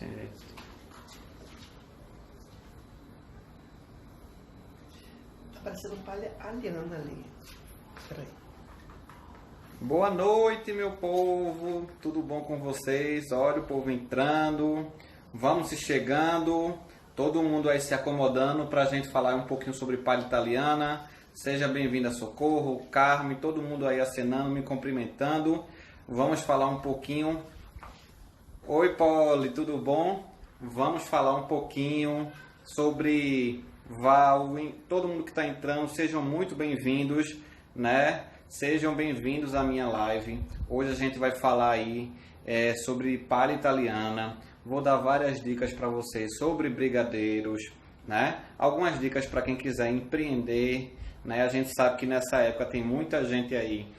Entendi. Tá parecendo palha aliana ali. Peraí. Boa noite, meu povo. Tudo bom com vocês? Olha o povo entrando. Vamos se chegando. Todo mundo aí se acomodando para a gente falar um pouquinho sobre palha italiana. Seja bem-vinda, Socorro, Carmen, todo mundo aí acenando, me cumprimentando. Vamos falar um pouquinho. Oi, Poli, tudo bom? Vamos falar um pouquinho sobre Val. Todo mundo que está entrando, sejam muito bem-vindos, né? Sejam bem-vindos à minha live. Hoje a gente vai falar aí sobre palha italiana. Vou dar várias dicas para vocês sobre brigadeiros, né? Algumas dicas para quem quiser empreender, né? A gente sabe que nessa época tem muita gente aí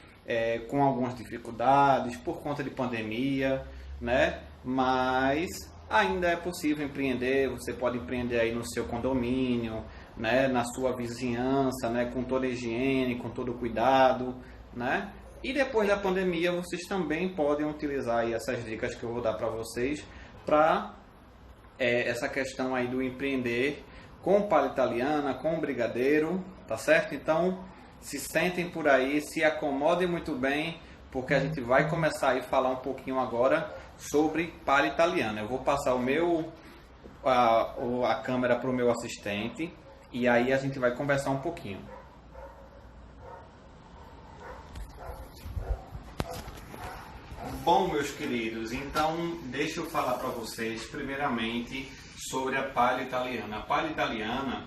com algumas dificuldades por conta de pandemia, né? Mas ainda é possível empreender. Você pode empreender aí no seu condomínio, né? Na sua vizinhança, né? Com toda a higiene, com todo o cuidado, né? E depois da pandemia vocês também podem utilizar aí essas dicas que eu vou dar para vocês para essa questão aí do empreender com palha italiana, com brigadeiro, tá certo? Então se sentem por aí, se acomodem muito bem, porque a gente vai começar aí a falar um pouquinho agora sobre palha italiana. Eu vou passar a câmera para o meu assistente e aí a gente vai conversar um pouquinho. Bom, meus queridos, então deixa eu falar para vocês primeiramente sobre a palha italiana. A palha italiana,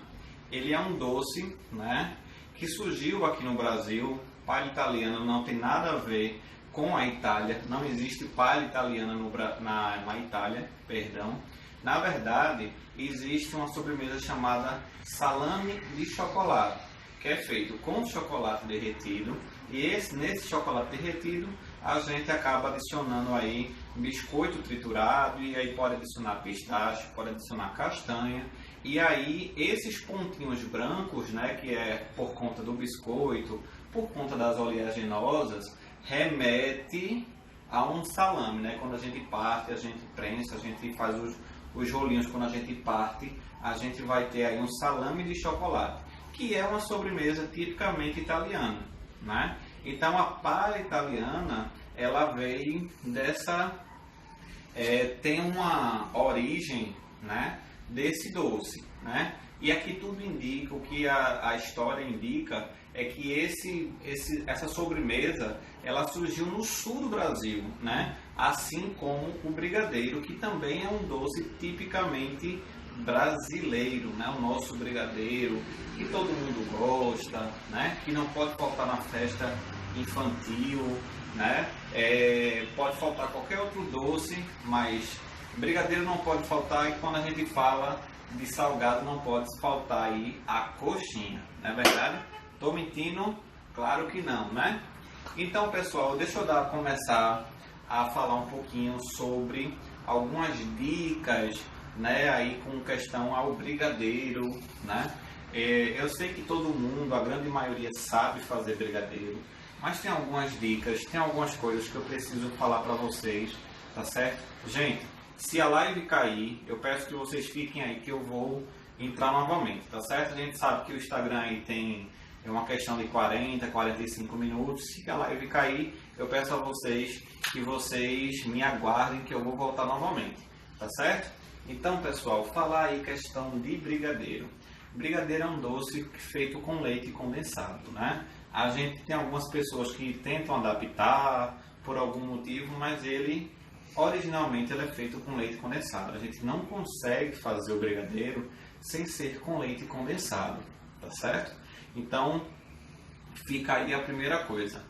ele é um doce, né, que surgiu aqui no Brasil. Palha italiana não tem nada a ver com a Itália, não existe palha italiana na Itália, perdão. Na verdade, existe uma sobremesa chamada salame de chocolate, que é feito com chocolate derretido, e nesse chocolate derretido a gente acaba adicionando aí biscoito triturado, e aí pode adicionar pistache, pode adicionar castanha, e aí esses pontinhos brancos, né, que é por conta do biscoito, por conta das oleaginosas, remete a um salame, né? Quando a gente parte, a gente prensa, a gente faz os rolinhos, quando a gente parte, a gente vai ter aí um salame de chocolate, que é uma sobremesa tipicamente italiana, né? Então a palha italiana, ela veio tem uma origem, né, desse doce, né? E aqui tudo indica, o que a história indica é que essa sobremesa, ela surgiu no sul do Brasil, né? Assim como o brigadeiro, que também é um doce tipicamente brasileiro, né? O nosso brigadeiro, que todo mundo gosta, né? Que não pode faltar na festa infantil, né? Pode faltar qualquer outro doce, mas brigadeiro não pode faltar. E quando a gente fala de salgado, não pode faltar aí a coxinha, não é verdade? Tô mentindo? Claro que não, né? Então, pessoal, deixa eu começar a falar um pouquinho sobre algumas dicas, né, aí com questão ao brigadeiro, né? Eu sei que todo mundo, a grande maioria, sabe fazer brigadeiro, mas tem algumas dicas, tem algumas coisas que eu preciso falar para vocês, tá certo? Gente, se a live cair, eu peço que vocês fiquem aí que eu vou entrar novamente, tá certo? A gente sabe que o Instagram aí tem uma questão de 40, 45 minutos. Se a live cair, eu peço a vocês que vocês me aguardem que eu vou voltar novamente, tá certo? Então, pessoal, falar aí questão de brigadeiro. Brigadeiro é um doce feito com leite condensado, né? A gente tem algumas pessoas que tentam adaptar por algum motivo, mas originalmente ele é feito com leite condensado. A gente não consegue fazer o brigadeiro sem ser com leite condensado, tá certo? Então, fica aí a primeira coisa.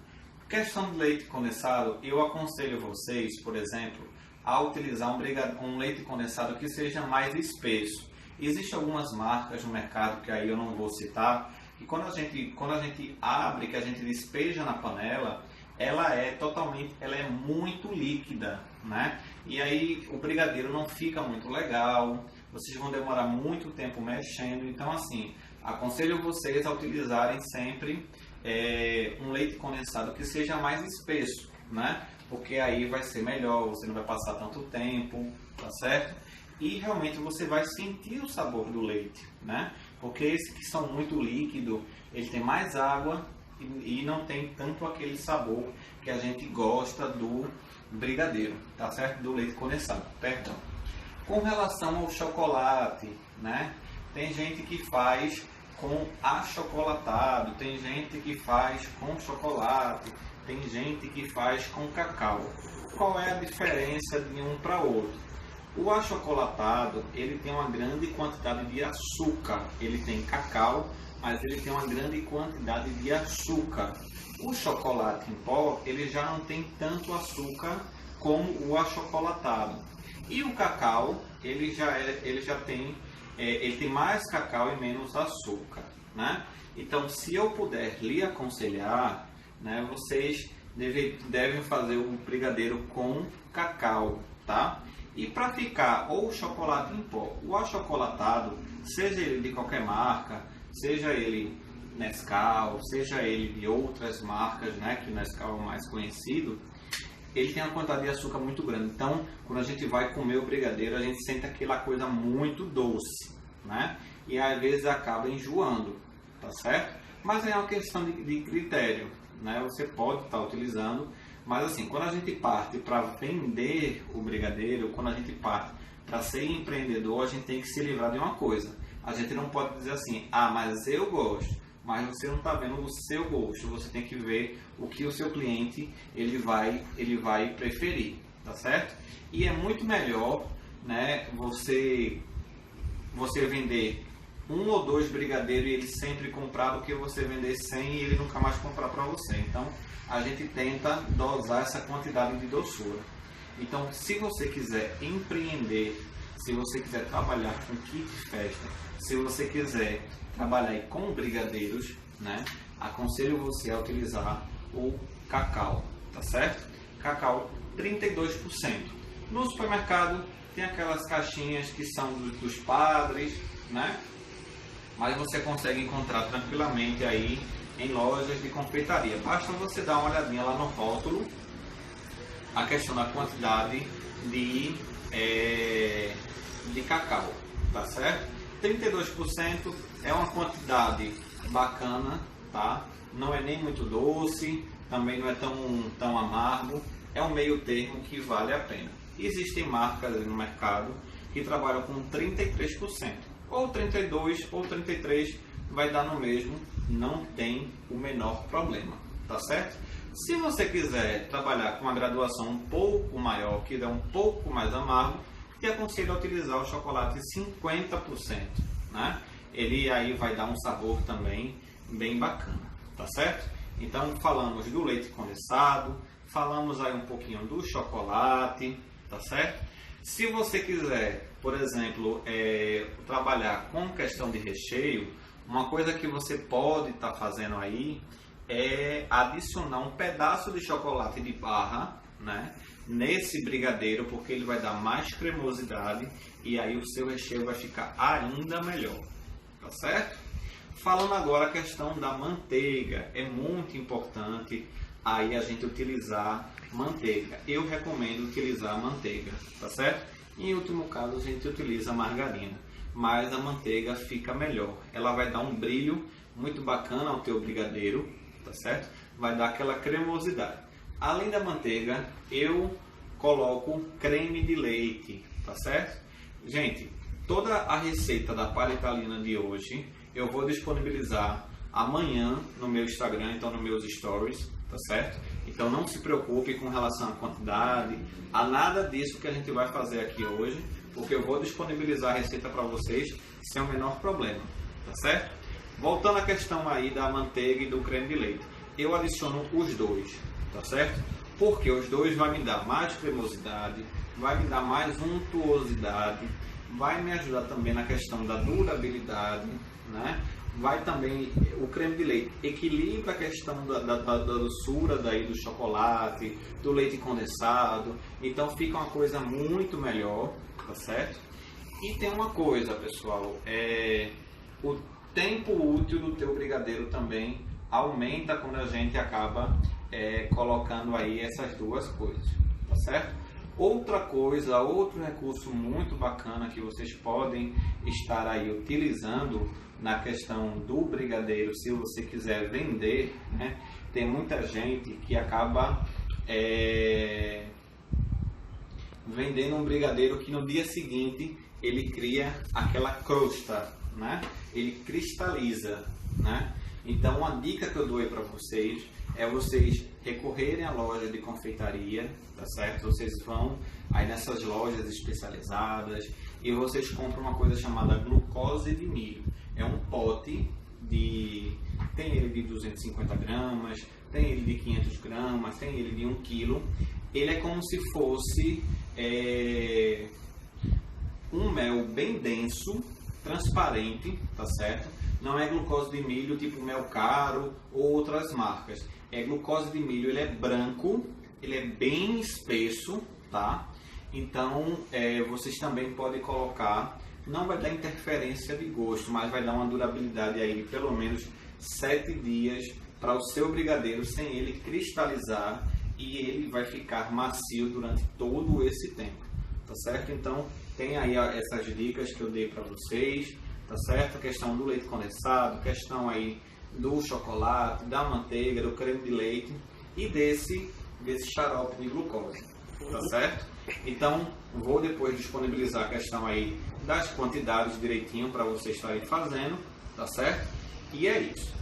Questão do leite condensado, eu aconselho vocês, por exemplo, a utilizar um leite condensado que seja mais espesso. Existem algumas marcas no mercado, que aí eu não vou citar, que quando a gente abre, que a gente despeja na panela, ela é muito líquida, né? E aí o brigadeiro não fica muito legal, vocês vão demorar muito tempo mexendo. Então, assim, aconselho vocês a utilizarem sempre um leite condensado que seja mais espesso, né? porque aí vai ser melhor, você não vai passar tanto tempo, tá certo? E realmente você vai sentir o sabor do leite, né? Porque esses que são muito líquidos, ele tem mais água e não tem tanto aquele sabor que a gente gosta do brigadeiro, tá certo? Do leite condensado, perdão. Com relação ao chocolate, né? Tem gente que faz com achocolatado, tem gente que faz com chocolate, tem gente que faz com cacau. Qual é a diferença de um para outro? O achocolatado, ele tem uma grande quantidade de açúcar. Ele tem cacau, mas ele tem uma grande quantidade de açúcar. O chocolate em pó, ele já não tem tanto açúcar como o achocolatado. E o cacau, ele tem mais cacau e menos açúcar, né? Então, se eu puder lhe aconselhar, né, vocês devem fazer o brigadeiro com cacau, tá? E para ficar ou o chocolate em pó, o achocolatado, seja ele de qualquer marca, seja ele Nescau, seja ele de outras marcas, né, que o Nescau é o mais conhecido, ele tem uma quantidade de açúcar muito grande. Então, quando a gente vai comer o brigadeiro, a gente sente aquela coisa muito doce, né? E às vezes acaba enjoando, tá certo? Mas é uma questão de critério, né? Você pode estar utilizando, mas assim, quando a gente parte para vender o brigadeiro, quando a gente parte para ser empreendedor, a gente tem que se livrar de uma coisa. A gente não pode dizer assim, ah, mas eu gosto. Mas você não está vendo o seu gosto, você tem que ver o que o seu cliente ele vai preferir, tá certo? E é muito melhor, né, você vender 1 ou 2 brigadeiros e ele sempre comprar do que você vender 100 e ele nunca mais comprar para você. Então a gente tenta dosar essa quantidade de doçura. Então, se você quiser empreender, se você quiser trabalhar com kit festa, se você quiser trabalhar com brigadeiros, né, aconselho você a utilizar o cacau, tá certo? Cacau 32%. No supermercado tem aquelas caixinhas que são dos padres, né? Mas você consegue encontrar tranquilamente aí em lojas de confeitaria. Basta você dar uma olhadinha lá no rótulo, a questão da quantidade de cacau, tá certo? 32% é uma quantidade bacana, tá? Não é nem muito doce, também não é tão amargo, é um meio termo que vale a pena. Existem marcas no mercado que trabalham com 33%, ou 32% ou 33%, vai dar no mesmo, não tem o menor problema, tá certo? Se você quiser trabalhar com uma graduação um pouco maior, que dá um pouco mais amargo, te aconselho a utilizar o chocolate 50%, né? Ele aí vai dar um sabor também bem bacana, tá certo? Então falamos do leite condensado, falamos aí um pouquinho do chocolate, tá certo? Se você quiser, por exemplo, trabalhar com questão de recheio, uma coisa que você pode estar fazendo aí é adicionar um pedaço de chocolate de barra, né, nesse brigadeiro, porque ele vai dar mais cremosidade e aí o seu recheio vai ficar ainda melhor, tá certo? Falando agora a questão da manteiga, é muito importante aí a gente utilizar manteiga. Eu recomendo utilizar manteiga, tá certo? Em último caso a gente utiliza margarina, mas a manteiga fica melhor. Ela vai dar um brilho muito bacana ao teu brigadeiro, tá certo? Vai dar aquela cremosidade. Além da manteiga, eu coloco creme de leite, tá certo? Gente, toda a receita da palha italiana de hoje eu vou disponibilizar amanhã no meu Instagram, então nos meus stories, tá certo? Então não se preocupe com relação à quantidade, a nada disso que a gente vai fazer aqui hoje, porque eu vou disponibilizar a receita para vocês sem o menor problema, tá certo? Voltando à questão aí da manteiga e do creme de leite, eu adiciono os dois, tá certo? Porque os dois vai me dar mais cremosidade, vai me dar mais untuosidade, vai me ajudar também na questão da durabilidade, né? Vai também, o creme de leite equilibra a questão da doçura daí do chocolate, do leite condensado, então fica uma coisa muito melhor, tá certo? E tem uma coisa, pessoal, o tempo útil do teu brigadeiro também aumenta quando a gente acaba colocando aí essas duas coisas, tá certo? Outra coisa, outro recurso muito bacana que vocês podem estar aí utilizando na questão do brigadeiro, se você quiser vender, né? Tem muita gente que acaba vendendo um brigadeiro que no dia seguinte ele cria aquela crosta, né? Ele cristaliza, né? Então, uma dica que eu dou aí para vocês é vocês recorrerem à loja de confeitaria, tá certo? Vocês vão aí nessas lojas especializadas e vocês compram uma coisa chamada glucose de milho. É um pote tem ele de 250 gramas, tem ele de 500 gramas, tem ele de 1 quilo. Ele é como se fosse um mel bem denso, transparente, tá certo? Não é glucose de milho tipo mel caro ou outras marcas. É glucose de milho, ele é branco, ele é bem espesso, tá? Então, vocês também podem colocar, não vai dar interferência de gosto, mas vai dar uma durabilidade aí de pelo menos 7 dias para o seu brigadeiro sem ele cristalizar e ele vai ficar macio durante todo esse tempo, tá certo? Então, tem aí essas dicas que eu dei para vocês, tá certo? A questão do leite condensado, questão aí do chocolate, da manteiga, do creme de leite e desse xarope de glucose, tá certo? Então, vou depois disponibilizar a questão aí das quantidades direitinho para vocês estarem fazendo, tá certo? E é isso.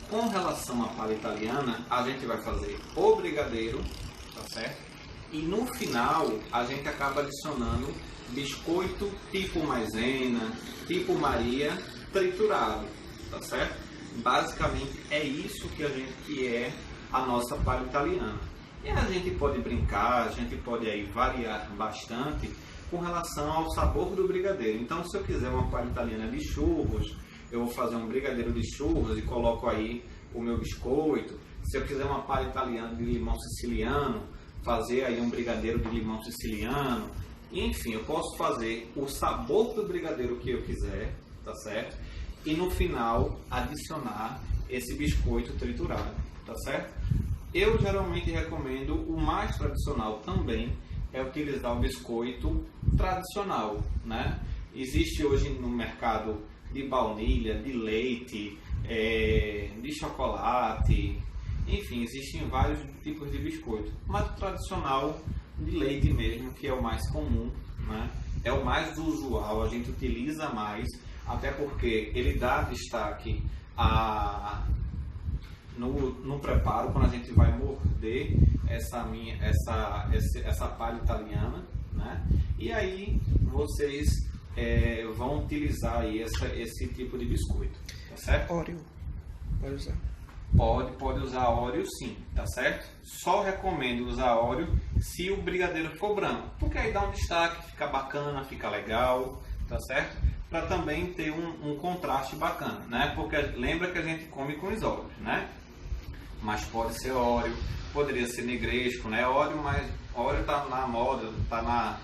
Com relação à palha italiana, a gente vai fazer o brigadeiro, tá certo? E no final, a gente acaba adicionando biscoito tipo maisena, tipo Maria, triturado, tá certo? Basicamente é isso que é a nossa palha italiana. E a gente pode brincar, a gente pode aí variar bastante com relação ao sabor do brigadeiro. Então, se eu quiser uma palha italiana de churros, eu vou fazer um brigadeiro de churros e coloco aí o meu biscoito. Se eu quiser uma palha italiana de limão siciliano, fazer aí um brigadeiro de limão siciliano. Enfim, eu posso fazer o sabor do brigadeiro que eu quiser, tá certo? E no final adicionar esse biscoito triturado, tá certo? Eu geralmente recomendo, o mais tradicional também é utilizar o biscoito tradicional, né? Existe hoje no mercado de baunilha, de leite, de chocolate, enfim, existem vários tipos de biscoito, mas o tradicional de leite mesmo, que é o mais comum, né? É o mais usual, a gente utiliza mais, até porque ele dá destaque no preparo, quando a gente vai morder essa palha italiana, né? E aí vocês vão utilizar aí esse tipo de biscoito, tá certo? Oreo, pode usar? Pode usar Oreo sim, tá certo? Só recomendo usar Oreo se o brigadeiro for branco, porque aí dá um destaque, fica bacana, fica legal, tá certo? Para também ter um contraste bacana, né? Porque lembra que a gente come com os óleos, né? Mas pode ser Oreo, poderia ser negresco, né? Oreo, mas Oreo tá na moda, tá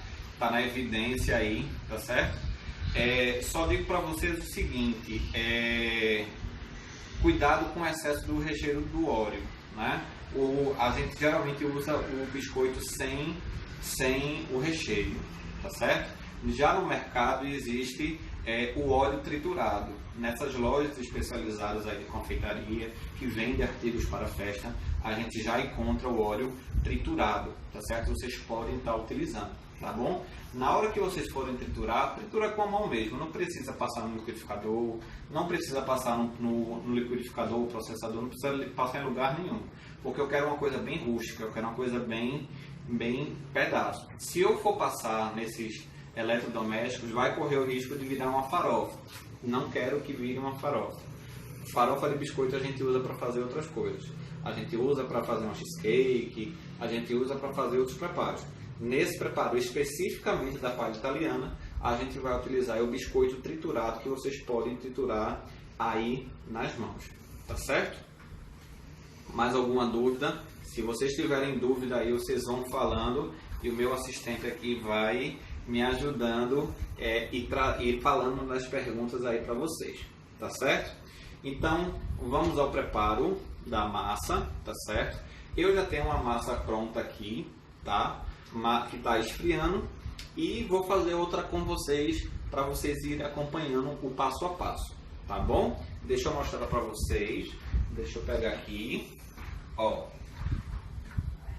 na evidência aí, tá certo? Só digo para vocês o seguinte, cuidado com o excesso do recheio do Oreo, né? A gente geralmente usa o biscoito sem o recheio, tá certo? Já no mercado existe o óleo triturado. Nessas lojas especializadas aí de confeitaria que vendem artigos para festa, a gente já encontra o óleo triturado, tá certo? Vocês podem estar utilizando, tá bom? Na hora que vocês forem triturar, tritura com a mão mesmo, não precisa passar no liquidificador, não precisa passar no liquidificador, processador, não precisa passar em lugar nenhum, porque eu quero uma coisa bem rústica, eu quero uma coisa bem pedaço. Se eu for passar nesses eletrodomésticos, vai correr o risco de virar uma farofa. Não quero que vire uma farofa. Farofa de biscoito a gente usa para fazer outras coisas. A gente usa para fazer um cheesecake, a gente usa para fazer outros preparos. Nesse preparo especificamente da palha italiana, a gente vai utilizar o biscoito triturado, que vocês podem triturar aí nas mãos. Tá certo? Mais alguma dúvida? Se vocês tiverem dúvida aí, vocês vão falando e o meu assistente aqui vai me ajudando e falando nas perguntas aí para vocês, tá certo? Então, vamos ao preparo. da massa, tá certo? Eu já tenho uma massa pronta aqui, tá? Que está esfriando, e vou fazer outra com vocês para vocês irem acompanhando o passo a passo, tá bom? Deixa eu mostrar para vocês. Deixa eu pegar aqui, ó.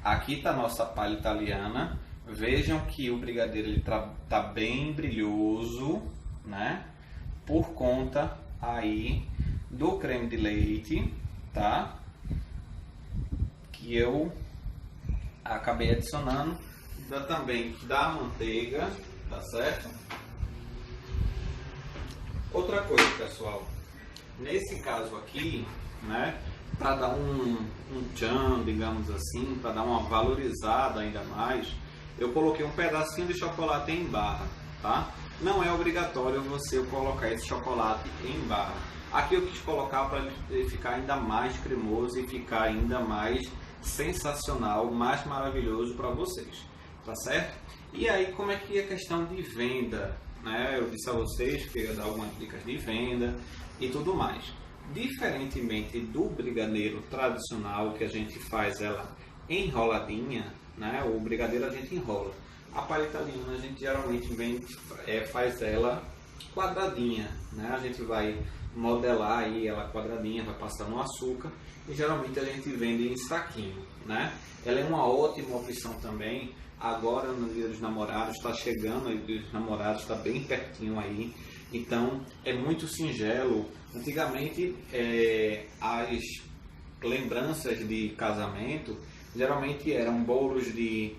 Aqui está a nossa palha italiana. Vejam que o brigadeiro ele tá bem brilhoso, né? Por conta aí do creme de leite, tá? Que eu acabei adicionando, também da manteiga, tá certo? Outra coisa, pessoal, nesse caso aqui, né? Para dar um tchan, digamos assim, para dar uma valorizada ainda mais, eu coloquei um pedacinho de chocolate em barra, tá? Não é obrigatório você colocar esse chocolate em barra. Aqui eu quis colocar para ele ficar ainda mais cremoso e ficar ainda mais sensacional, mais maravilhoso para vocês, tá certo? E aí, como é que é a questão de venda, né? Eu disse a vocês que ia dar algumas dicas de venda e tudo mais. Diferentemente do brigadeiro tradicional, que a gente faz ela enroladinha, né? O brigadeiro a gente enrola. A palha italiana a gente geralmente faz ela quadradinha, né? A gente vai modelar aí ela quadradinha, vai passar no açúcar e geralmente a gente vende em saquinho, né? Ela é uma ótima opção também. Agora no Dia dos Namorados está chegando, o Dia dos Namorados está bem pertinho aí, então é muito singelo. Antigamente as lembranças de casamento geralmente eram bolos de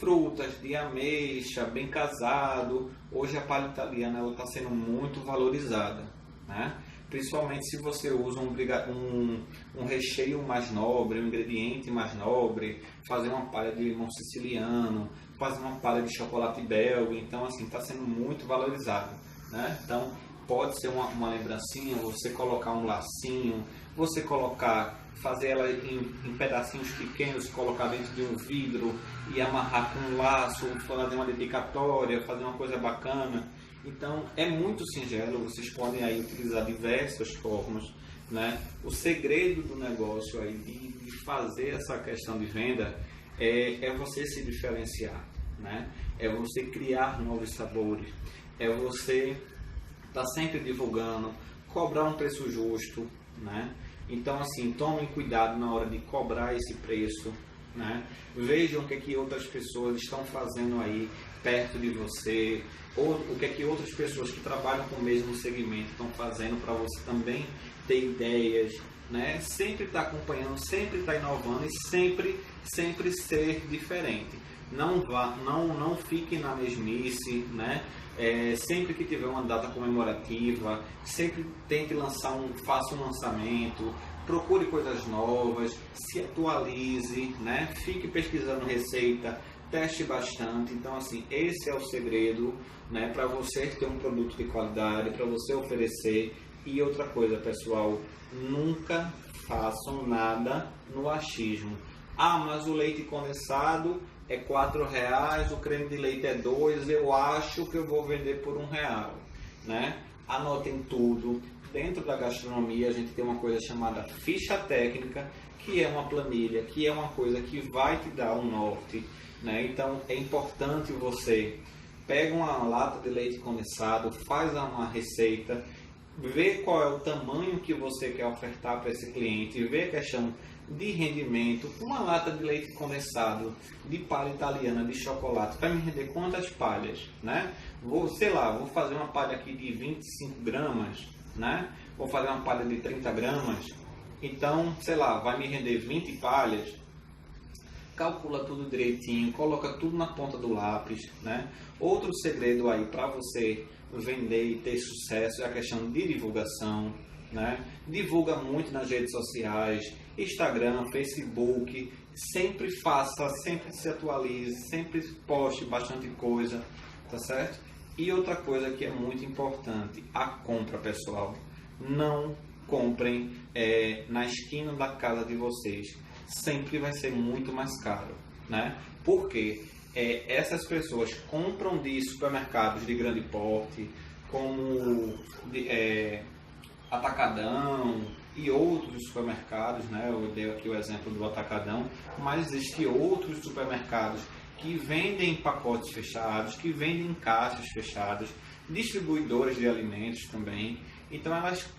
frutas, de ameixa, bem casado. Hoje a palha italiana está sendo muito valorizada, né? Principalmente se você usa um recheio mais nobre, um ingrediente mais nobre, fazer uma palha de limão siciliano, fazer uma palha de chocolate belga. Então assim, está sendo muito valorizado, né? Então pode ser uma lembrancinha, você colocar um lacinho, você fazer ela em pedacinhos pequenos, colocar dentro de um vidro e amarrar com um laço, fazer uma dedicatória, fazer uma coisa bacana. Então é muito singelo, vocês podem aí utilizar diversas formas, né? O segredo do negócio aí de fazer essa questão de venda é você se diferenciar, né? É você criar novos sabores, é você estar sempre divulgando, cobrar um preço justo, né? Então assim, tomem cuidado na hora de cobrar esse preço, né? Vejam o que outras pessoas estão fazendo aí perto de você, ou o que outras pessoas que trabalham com o mesmo segmento estão fazendo, para você também ter ideias, né? Sempre estar acompanhando, sempre estar inovando e sempre ser diferente. Não fique na mesmice, né? Sempre que tiver uma data comemorativa, sempre tente faça um lançamento, procure coisas novas, se atualize, né? Fique pesquisando receita, teste bastante. Então assim, esse é o segredo, né? Para você ter um produto de qualidade, para você oferecer. E outra coisa, pessoal, nunca façam nada no achismo. Ah, mas o leite condensado é R$4, o creme de leite é R$2, eu acho que eu vou vender por R$1, né? Anotem tudo. Dentro da gastronomia a gente tem uma coisa chamada ficha técnica, que é uma planilha, que é uma coisa que vai te dar um norte, né? Então é importante você pega uma lata de leite condensado, faz uma receita, vê qual é o tamanho que você quer ofertar para esse cliente, vê a questão de rendimento. Uma lata de leite condensado de palha italiana de chocolate vai me render quantas palhas, né? Vou fazer uma palha aqui de 25 gramas, né? Vou fazer uma palha de 30 gramas, então, vai me render 20 palhas. Calcula tudo direitinho, coloca tudo na ponta do lápis, né? Outro segredo aí para você vender e ter sucesso é a questão de divulgação, né? Divulga muito nas redes sociais, Instagram, Facebook, sempre se atualize, sempre poste bastante coisa, tá certo? E outra coisa que é muito importante, a compra, pessoal. Não comprem na esquina da casa de vocês, sempre vai ser muito mais caro, né? Porque essas pessoas compram de supermercados de grande porte, como Atacadão, e outros supermercados, né? Eu dei aqui o exemplo do Atacadão, mas existem outros supermercados que vendem pacotes fechados, que vendem caixas fechadas, distribuidores de alimentos também. Então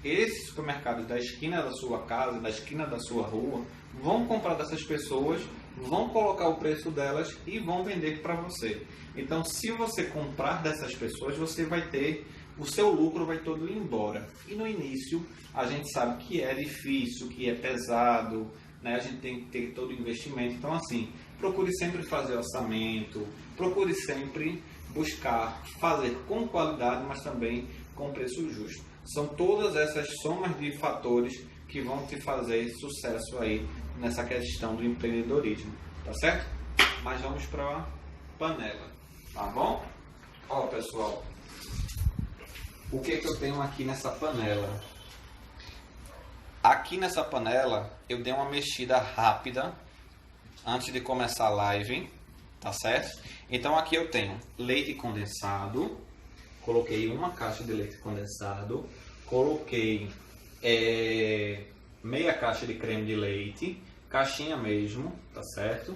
esses supermercados da esquina da sua casa, da esquina da sua rua, vão comprar dessas pessoas, vão colocar o preço delas e vão vender para você. Então, se você comprar dessas pessoas, você vai ter, o seu lucro vai todo ir embora. E no início, a gente sabe que é difícil, que é pesado, né? A gente tem que ter todo o investimento. Então, assim, procure sempre fazer orçamento, procure sempre buscar fazer com qualidade, mas também com preço justo. São todas essas somas de fatores que vão te fazer sucesso aí nessa questão do empreendedorismo, tá certo? Mas vamos para a panela, tá bom? Ó, pessoal, o que eu tenho aqui nessa panela? Aqui nessa panela eu dei uma mexida rápida antes de começar a live, tá certo? Então aqui eu tenho leite condensado, coloquei uma caixa de leite condensado, coloquei meia caixa de creme de leite, caixinha mesmo, tá certo?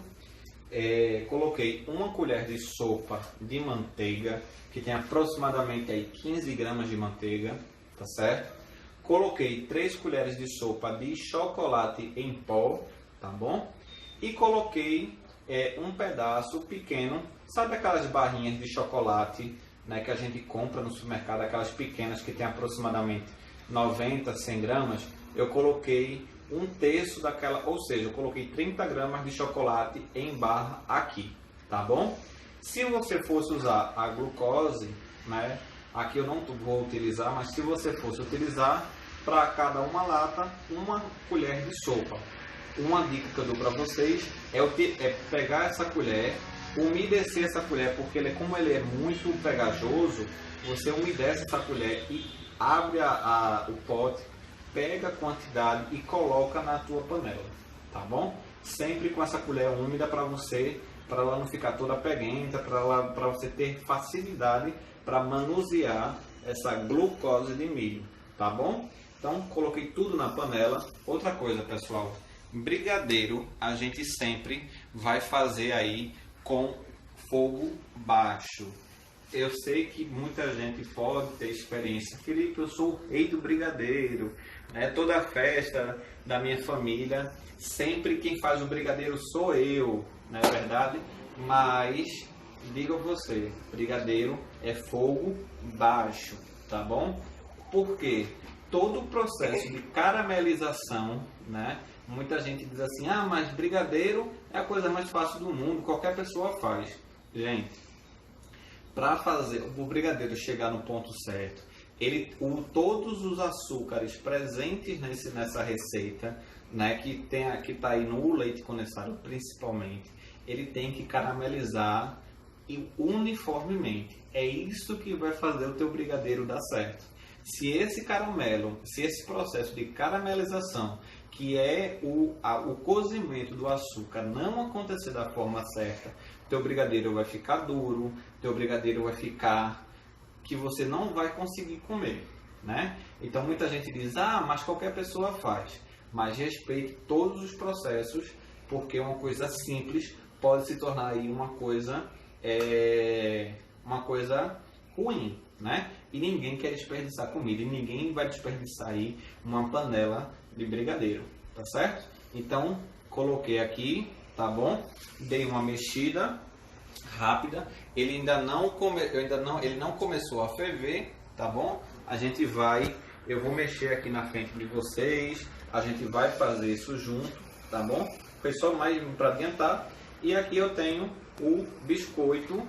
Coloquei uma colher de sopa de manteiga, que tem aproximadamente aí 15 gramas de manteiga, tá certo? Coloquei 3 colheres de sopa de chocolate em pó, tá bom? E coloquei um pedaço pequeno, sabe aquelas barrinhas de chocolate, né, que a gente compra no supermercado, aquelas pequenas que tem aproximadamente 90, 100 gramas? Eu coloquei um terço daquela, ou seja, eu coloquei 30 gramas de chocolate em barra aqui, tá bom? Se você fosse usar a glucose, né, aqui eu não vou utilizar, mas se você fosse utilizar, para cada uma lata, uma colher de sopa. Uma dica que eu dou para vocês é pegar essa colher, umedecer essa colher, porque como ele é muito pegajoso, você umedece essa colher e abre o pote, pega a quantidade e coloca na tua panela, tá bom? Sempre com essa colher úmida para ela não ficar toda peguenta, para você ter facilidade para manusear essa glucose de milho, tá bom? Então coloquei tudo na panela. Outra coisa, pessoal, brigadeiro a gente sempre vai fazer aí com fogo baixo. Eu sei que muita gente pode ter experiência. Felipe, eu sou o rei do brigadeiro, né? Toda festa da minha família, sempre quem faz o brigadeiro sou eu, não é verdade? Mas digo a você, brigadeiro é fogo baixo, tá bom? Por quê? Todo o processo de caramelização, né? Muita gente diz assim, mas brigadeiro é a coisa mais fácil do mundo, qualquer pessoa faz. Gente, para fazer o brigadeiro chegar no ponto certo, todos os açúcares presentes nessa receita, né, que está aí no leite condensado principalmente, ele tem que caramelizar uniformemente. É isso que vai fazer o teu brigadeiro dar certo. Se esse processo de caramelização, que é o cozimento do açúcar, não acontecer da forma certa, teu brigadeiro vai ficar duro, teu brigadeiro vai ficar que você não vai conseguir comer, né? Então muita gente diz, mas qualquer pessoa faz. Mas respeite todos os processos, porque uma coisa simples pode se tornar aí uma coisa ruim, né? E ninguém quer desperdiçar comida, e ninguém vai desperdiçar aí uma panela de brigadeiro, tá certo? Então, coloquei aqui, tá bom? Dei uma mexida rápida, ele não começou a ferver, tá bom? Eu vou mexer aqui na frente de vocês, a gente vai fazer isso junto, tá bom? Foi só mais para adiantar. E aqui eu tenho o biscoito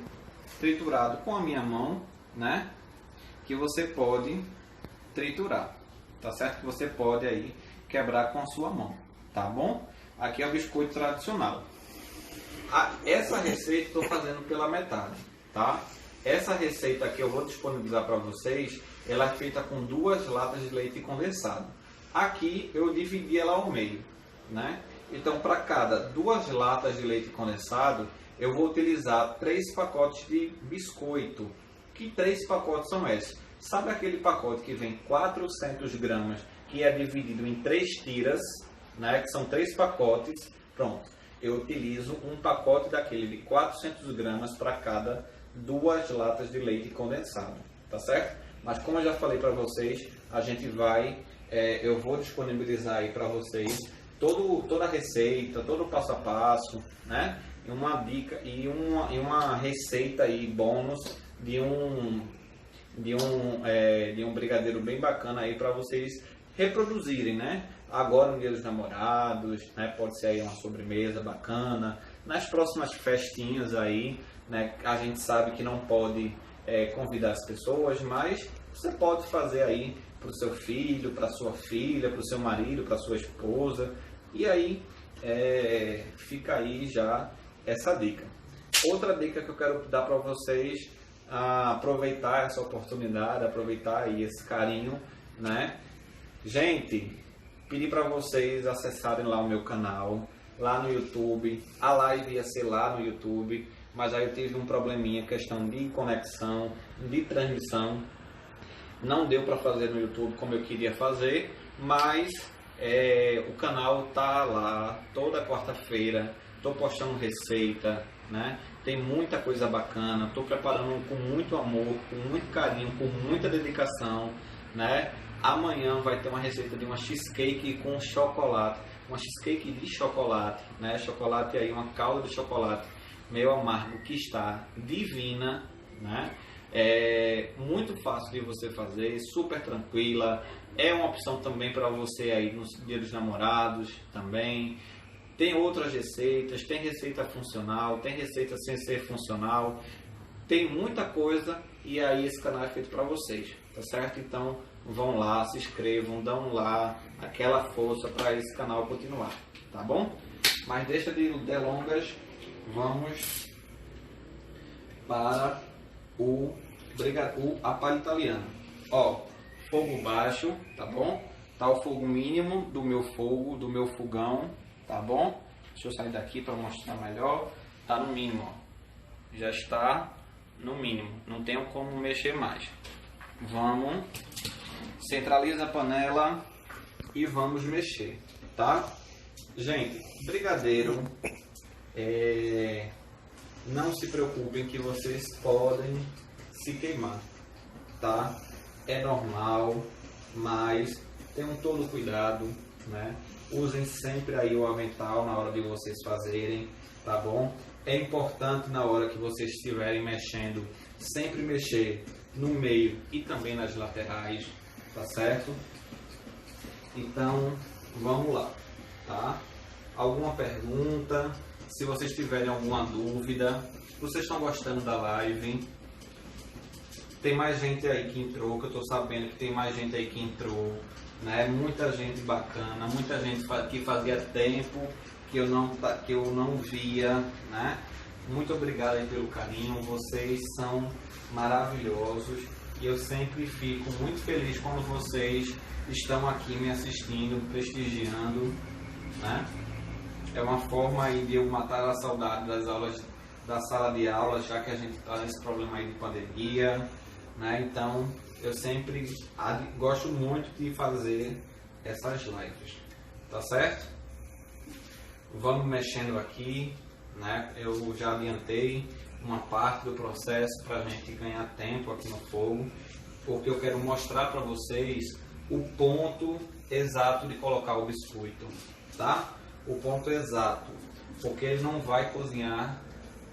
triturado com a minha mão, né? Que você pode triturar, tá certo? Que você pode aí quebrar com a sua mão, tá bom? Aqui é o biscoito tradicional. Essa receita estou fazendo pela metade, tá? Essa receita que eu vou disponibilizar para vocês, ela é feita com 2 latas de leite condensado. Aqui eu dividi ela ao meio, né? Então, para cada 2 latas de leite condensado, eu vou utilizar 3 pacotes de biscoito. Que 3 pacotes são esses? Sabe aquele pacote que vem 400 gramas que é dividido em 3 tiras, né, que são 3 pacotes, pronto. Eu utilizo um pacote daquele de 400 gramas para cada 2 latas de leite condensado, tá certo? Mas como eu já falei para vocês, a gente vai, eu vou disponibilizar aí para vocês toda a receita, todo o passo a passo, né? E uma dica e uma receita aí bônus de um brigadeiro bem bacana aí para vocês reproduzirem, né? Agora no Dia dos Namorados, né? Pode ser aí uma sobremesa bacana. Nas próximas festinhas aí, né? A gente sabe que não pode convidar as pessoas, mas você pode fazer aí para o seu filho, para sua filha, para o seu marido, para sua esposa. E aí fica aí já essa dica. Outra dica que eu quero dar para vocês, aproveitar essa oportunidade, aproveitar aí esse carinho, né? Gente, pedi para vocês acessarem lá o meu canal, lá no YouTube. A live ia ser lá no YouTube, mas aí eu tive um probleminha, questão de conexão, de transmissão. Não deu para fazer no YouTube como eu queria fazer, mas o canal tá lá toda quarta-feira. Estou postando receita, né? Tem muita coisa bacana. Estou preparando com muito amor, com muito carinho, com muita dedicação, né? Amanhã vai ter uma receita de uma cheesecake com chocolate, uma cheesecake de chocolate, né? Chocolate aí, uma calda de chocolate meio amargo que está divina, né? É muito fácil de você fazer, super tranquila. É uma opção também para você aí no Dia dos Namorados também. Tem outras receitas, tem receita funcional, tem receita sem ser funcional. Tem muita coisa e aí esse canal é feito para vocês, tá certo? Então vão lá, se inscrevam, dão lá aquela força para esse canal continuar, tá bom? Mas deixa de delongas, vamos para a palha italiana. Ó, fogo baixo, tá bom? Tá o fogo mínimo do meu fogão, tá bom? Deixa eu sair daqui para mostrar melhor. Tá no mínimo, ó. Já está no mínimo, não tenho como mexer mais. Vamos, centraliza a panela e vamos mexer, tá? Gente, brigadeiro, não se preocupem que vocês podem se queimar, tá? É normal, mas tenham todo cuidado, né? Usem sempre aí o avental na hora de vocês fazerem, tá bom? É importante na hora que vocês estiverem mexendo, sempre mexer no meio e também nas laterais, tá certo? Então, vamos lá, tá? Alguma pergunta? Se vocês tiverem alguma dúvida, vocês estão gostando da live? Tem mais gente aí que entrou, que eu tô sabendo que tem mais gente aí que entrou, né? Muita gente bacana, muita gente que fazia tempo que eu não via, né? Muito obrigado aí pelo carinho, vocês são maravilhosos e eu sempre fico muito feliz quando vocês estão aqui me assistindo, prestigiando, né? É uma forma aí de eu matar a saudade das aulas, da sala de aula, já que a gente está nesse problema aí de pandemia, né? Então eu sempre gosto muito de fazer essas lives, tá certo? Vamos mexendo aqui, né? Eu já adiantei uma parte do processo para a gente ganhar tempo aqui no fogo, porque eu quero mostrar para vocês o ponto exato de colocar o biscoito, tá? O ponto exato, porque ele não vai cozinhar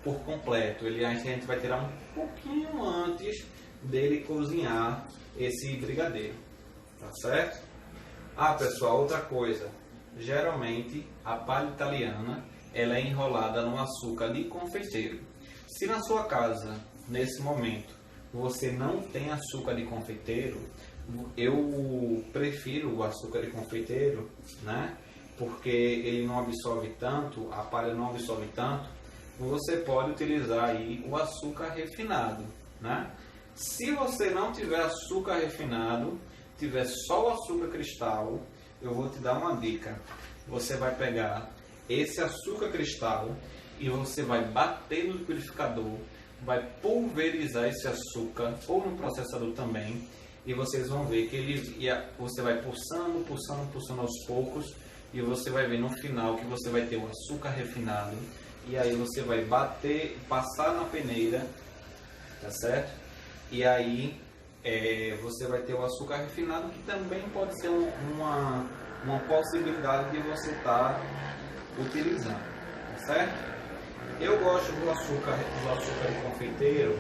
por completo, a gente vai tirar um pouquinho antes dele cozinhar esse brigadeiro, tá certo? Ah, pessoal, outra coisa, geralmente a palha italiana ela é enrolada no açúcar de confeiteiro. Se na sua casa, nesse momento, você não tem açúcar de confeiteiro, eu prefiro o açúcar de confeiteiro, né? Porque ele não absorve tanto, a palha não absorve tanto. Você pode utilizar aí o açúcar refinado, né? Se você não tiver açúcar refinado, tiver só o açúcar cristal, eu vou te dar uma dica. Você vai pegar esse açúcar cristal e você vai bater no liquidificador, vai pulverizar esse açúcar ou no processador também e vocês vão ver que você vai pulsando aos poucos, e você vai ver no final que você vai ter o açúcar refinado, e aí você vai passar na peneira, tá certo? E aí você vai ter o açúcar refinado, que também pode ser uma possibilidade de você estar utilizando, tá certo? Eu gosto do açúcar de confeiteiro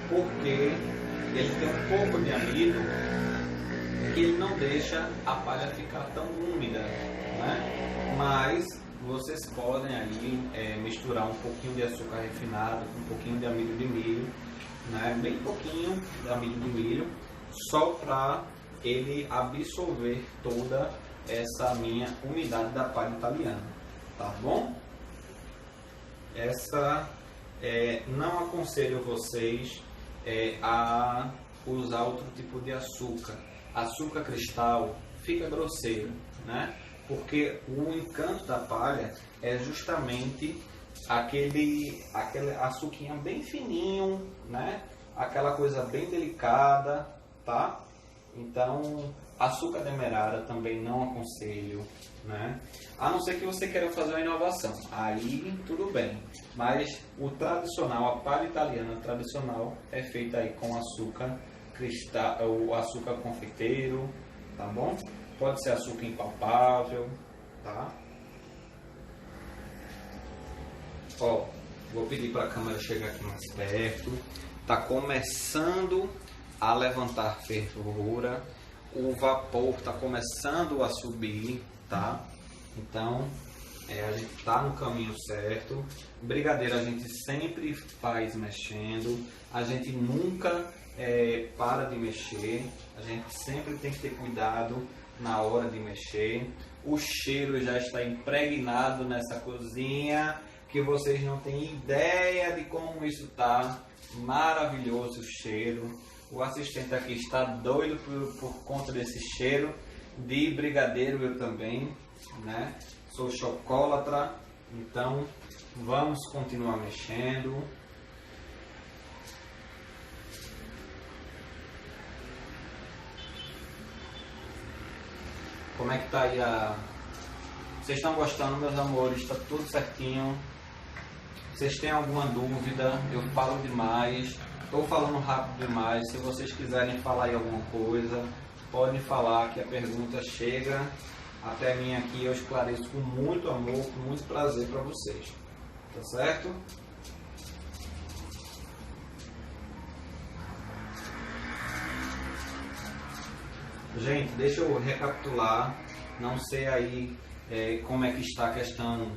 porque ele tem um pouco de amido que ele não deixa a palha ficar tão úmida, né? Mas vocês podem aí misturar um pouquinho de açúcar refinado com um pouquinho de amido de milho, né? Bem pouquinho de amido de milho, só para ele absorver toda essa minha umidade da palha italiana, tá bom? Não aconselho vocês a usar outro tipo de açúcar. Açúcar cristal fica grosseiro, né? Porque o encanto da palha é justamente aquele açuquinha bem fininho, né? Aquela coisa bem delicada, tá? Então, açúcar demerara também não aconselho, né? A não ser que você queira fazer uma inovação, aí tudo bem. Mas o tradicional, a palha italiana tradicional é feita aí com açúcar cristal, o açúcar confeiteiro, tá bom? Pode ser açúcar impalpável, tá? Ó, vou pedir para a câmera chegar aqui mais perto. Tá começando a levantar fervura, o vapor está começando a subir, tá? Então, a gente está no caminho certo. Brigadeiro a gente sempre faz mexendo, a gente nunca para de mexer, a gente sempre tem que ter cuidado na hora de mexer. O cheiro já está impregnado nessa cozinha, que vocês não têm ideia de como isso tá. Maravilhoso o cheiro. O assistente aqui está doido por conta desse cheiro de brigadeiro, eu também, né? Sou chocolatra, então vamos continuar mexendo. Como é que tá aí Vocês estão gostando, meus amores? Está tudo certinho? Vocês têm alguma dúvida? Eu falo demais. Estou falando rápido demais. Se vocês quiserem falar aí alguma coisa, podem falar, que a pergunta chega até mim aqui. Eu esclareço com muito amor, com muito prazer para vocês. Tá certo? Gente, deixa eu recapitular. Não sei aí como é que está a questão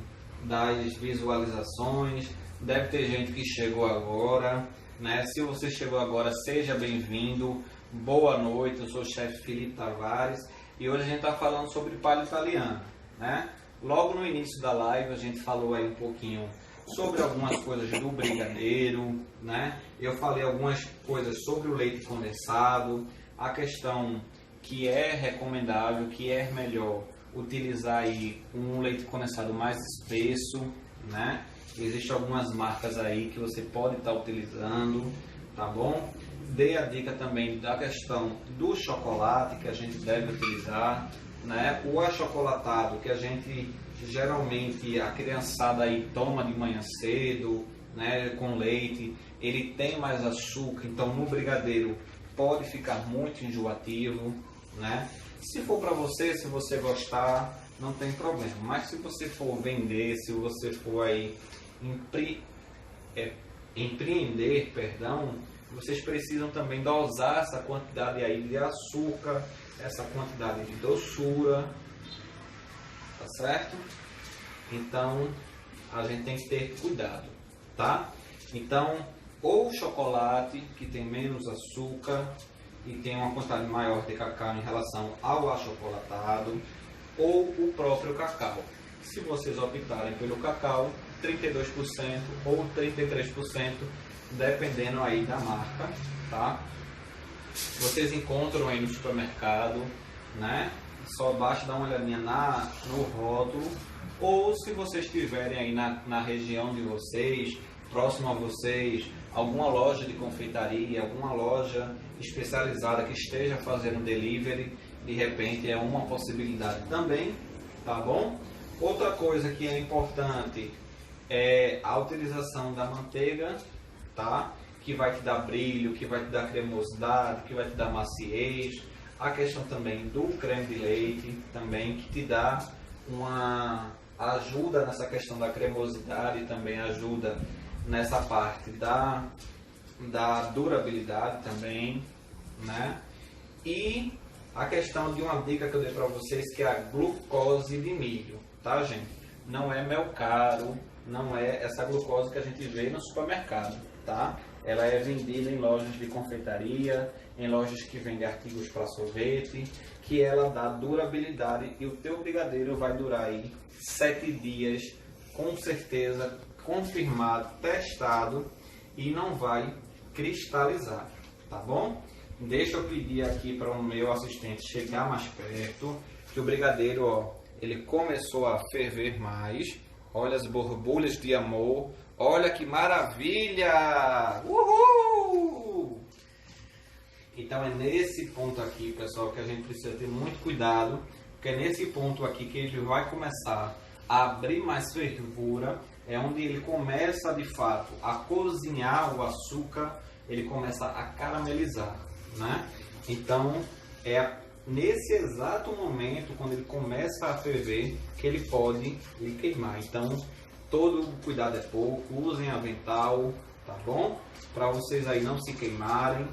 das visualizações. Deve ter gente que chegou agora, né? Se você chegou agora, seja bem-vindo. Boa noite, eu sou o chefe Felipe Tavares e hoje a gente está falando sobre palha italiana, né? Logo no início da live a gente falou aí um pouquinho sobre algumas coisas do brigadeiro, né? Eu falei algumas coisas sobre o leite condensado, a questão que é recomendável, que é melhor utilizar aí um leite condensado mais espesso, né? Existem algumas marcas aí que você pode estar utilizando, tá bom? Dei a dica também da questão do chocolate que a gente deve utilizar, né? O achocolatado que a gente geralmente a criançada aí toma de manhã cedo, né? Com leite, ele tem mais açúcar, então no brigadeiro pode ficar muito enjoativo, né? Se for para você, se você gostar, não tem problema. Mas se você for vender, se você for aí empreender, vocês precisam também dosar essa quantidade aí de açúcar, essa quantidade de doçura, tá certo? Então a gente tem que ter cuidado, tá? Então, ou chocolate que tem menos açúcar e tem uma quantidade maior de cacau em relação ao achocolatado, ou o próprio cacau. Se vocês optarem pelo cacau, 32% ou 33%, dependendo aí da marca, tá? Vocês encontram aí no supermercado, né? Só basta dar uma olhadinha no rótulo, ou se vocês estiverem aí na região de vocês, próximo a vocês, alguma loja de confeitaria, alguma loja especializada que esteja fazendo delivery, de repente é uma possibilidade também, tá bom? Outra coisa que é importante é a utilização da manteiga, tá? Que vai te dar brilho, que vai te dar cremosidade, que vai te dar maciez. A questão também do creme de leite, também, que te dá uma ajuda nessa questão da cremosidade, também ajuda nessa parte da durabilidade também, né? E a questão de uma dica que eu dei para vocês, que é a glucose de milho, tá, gente? Não é mel caro, não é essa glucose que a gente vê no supermercado, tá? Ela é vendida em lojas de confeitaria, em lojas que vendem artigos para sorvete, que ela dá durabilidade e o teu brigadeiro vai durar aí 7 dias, com certeza, confirmado, testado, e não vai cristalizar, tá bom? Deixa eu pedir aqui para o meu assistente chegar mais perto, que o brigadeiro, ó, ele começou a ferver mais. Olha as borbulhas de amor. Olha que maravilha! Uhul! Então é nesse ponto aqui, pessoal, que a gente precisa ter muito cuidado, porque é nesse ponto aqui que ele vai começar a abrir mais fervura, é onde ele começa de fato a cozinhar o açúcar, ele começa a caramelizar, né? Então é nesse exato momento, quando ele começa a ferver, que ele pode lhe queimar. Então todo cuidado é pouco, usem avental, tá bom? Para vocês aí não se queimarem.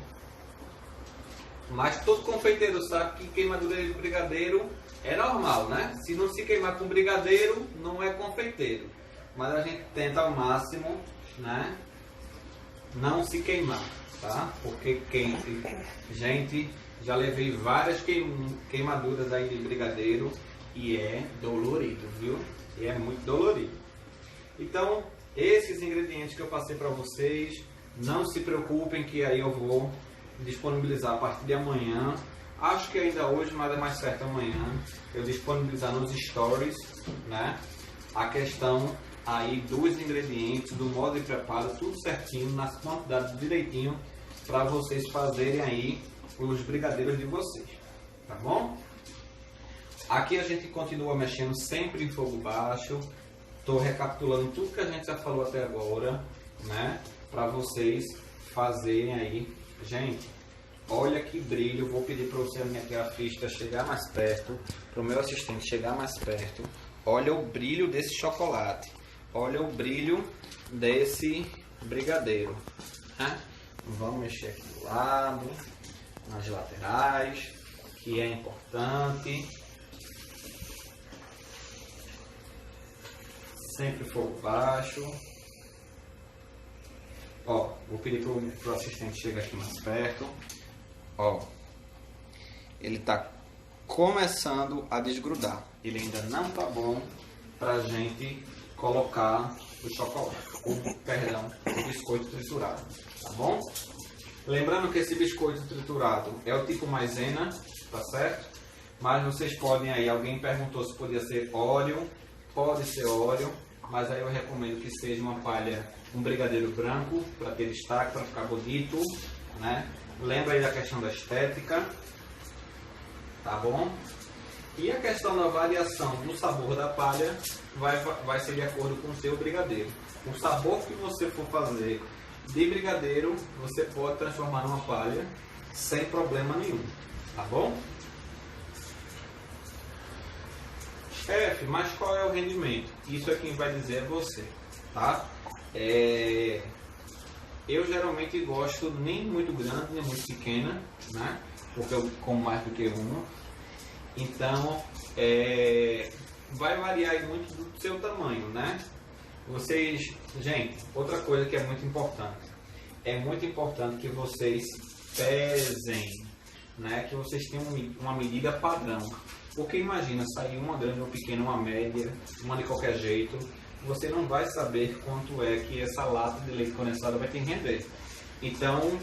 Mas todo confeiteiro sabe que queimadura de brigadeiro é normal, né? Se não se queimar com brigadeiro, não é confeiteiro. Mas a gente tenta ao máximo, né? Não se queimar, tá? Porque quente. Gente, já levei várias queimaduras aí de brigadeiro e é dolorido, viu? E é muito dolorido. Então, esses ingredientes que eu passei para vocês, não se preocupem que aí eu vou disponibilizar a partir de amanhã. Acho que ainda hoje, mas é mais certo amanhã, eu disponibilizar nos stories, né? A questão aí dos ingredientes, do modo de preparo, tudo certinho, nas quantidades direitinho, para vocês fazerem aí os brigadeiros de vocês, tá bom? Aqui a gente continua mexendo sempre em fogo baixo. Estou recapitulando tudo que a gente já falou até agora, né? Para vocês fazerem aí. Gente, olha que brilho. Vou pedir para você, minha grafista, chegar mais perto, para o meu assistente chegar mais perto. Olha o brilho desse chocolate. Olha o brilho desse brigadeiro, né? Vamos mexer aqui do lado, nas laterais, que é importante. Sempre fogo baixo. Ó, vou pedir pro assistente chegar aqui mais perto. Ó, ele tá começando a desgrudar. Ele ainda não tá bom pra gente colocar o chocolate, perdão, o biscoito triturado, tá bom? Lembrando que esse biscoito triturado é o tipo maisena, tá certo? Mas vocês podem aí, alguém perguntou se podia ser óleo, pode ser óleo, mas aí eu recomendo que seja uma palha, um brigadeiro branco, para ter destaque, para ficar bonito, né? Lembra aí da questão da estética, tá bom? E a questão da variação do sabor da palha vai ser de acordo com o seu brigadeiro. O sabor que você for fazer de brigadeiro, você pode transformar numa palha sem problema nenhum, tá bom? Chefe, mas qual é o rendimento? Isso é quem vai dizer é você, tá? Eu geralmente gosto nem muito grande, nem muito pequena, né? Porque eu como mais do que uma. Então, vai variar aí muito do seu tamanho, né? Vocês, gente, outra coisa que é muito importante que vocês pesem, né? Que vocês tenham uma medida padrão. Porque imagina, sair uma grande, uma pequena, uma média, uma de qualquer jeito, você não vai saber quanto é que essa lata de leite condensado vai te render. Então,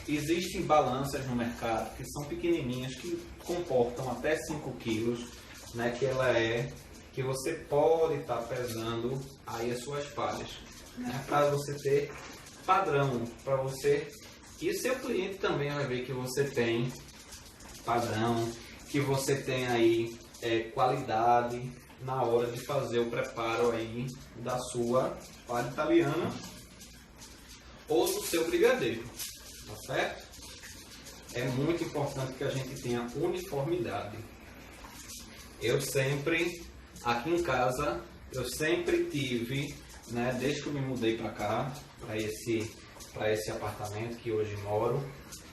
existem balanças no mercado que são pequenininhas, que comportam até 5 quilos, né? Que você pode estar pesando aí as suas palhas, né? Para você ter padrão para você. E seu cliente também vai ver que você tem padrão, que você tem aí qualidade na hora de fazer o preparo aí da sua palha italiana ou do seu brigadeiro, tá certo? É muito importante que a gente tenha uniformidade. Eu sempre, aqui em casa, eu sempre tive, né, desde que eu me mudei para cá, para esse apartamento que hoje moro,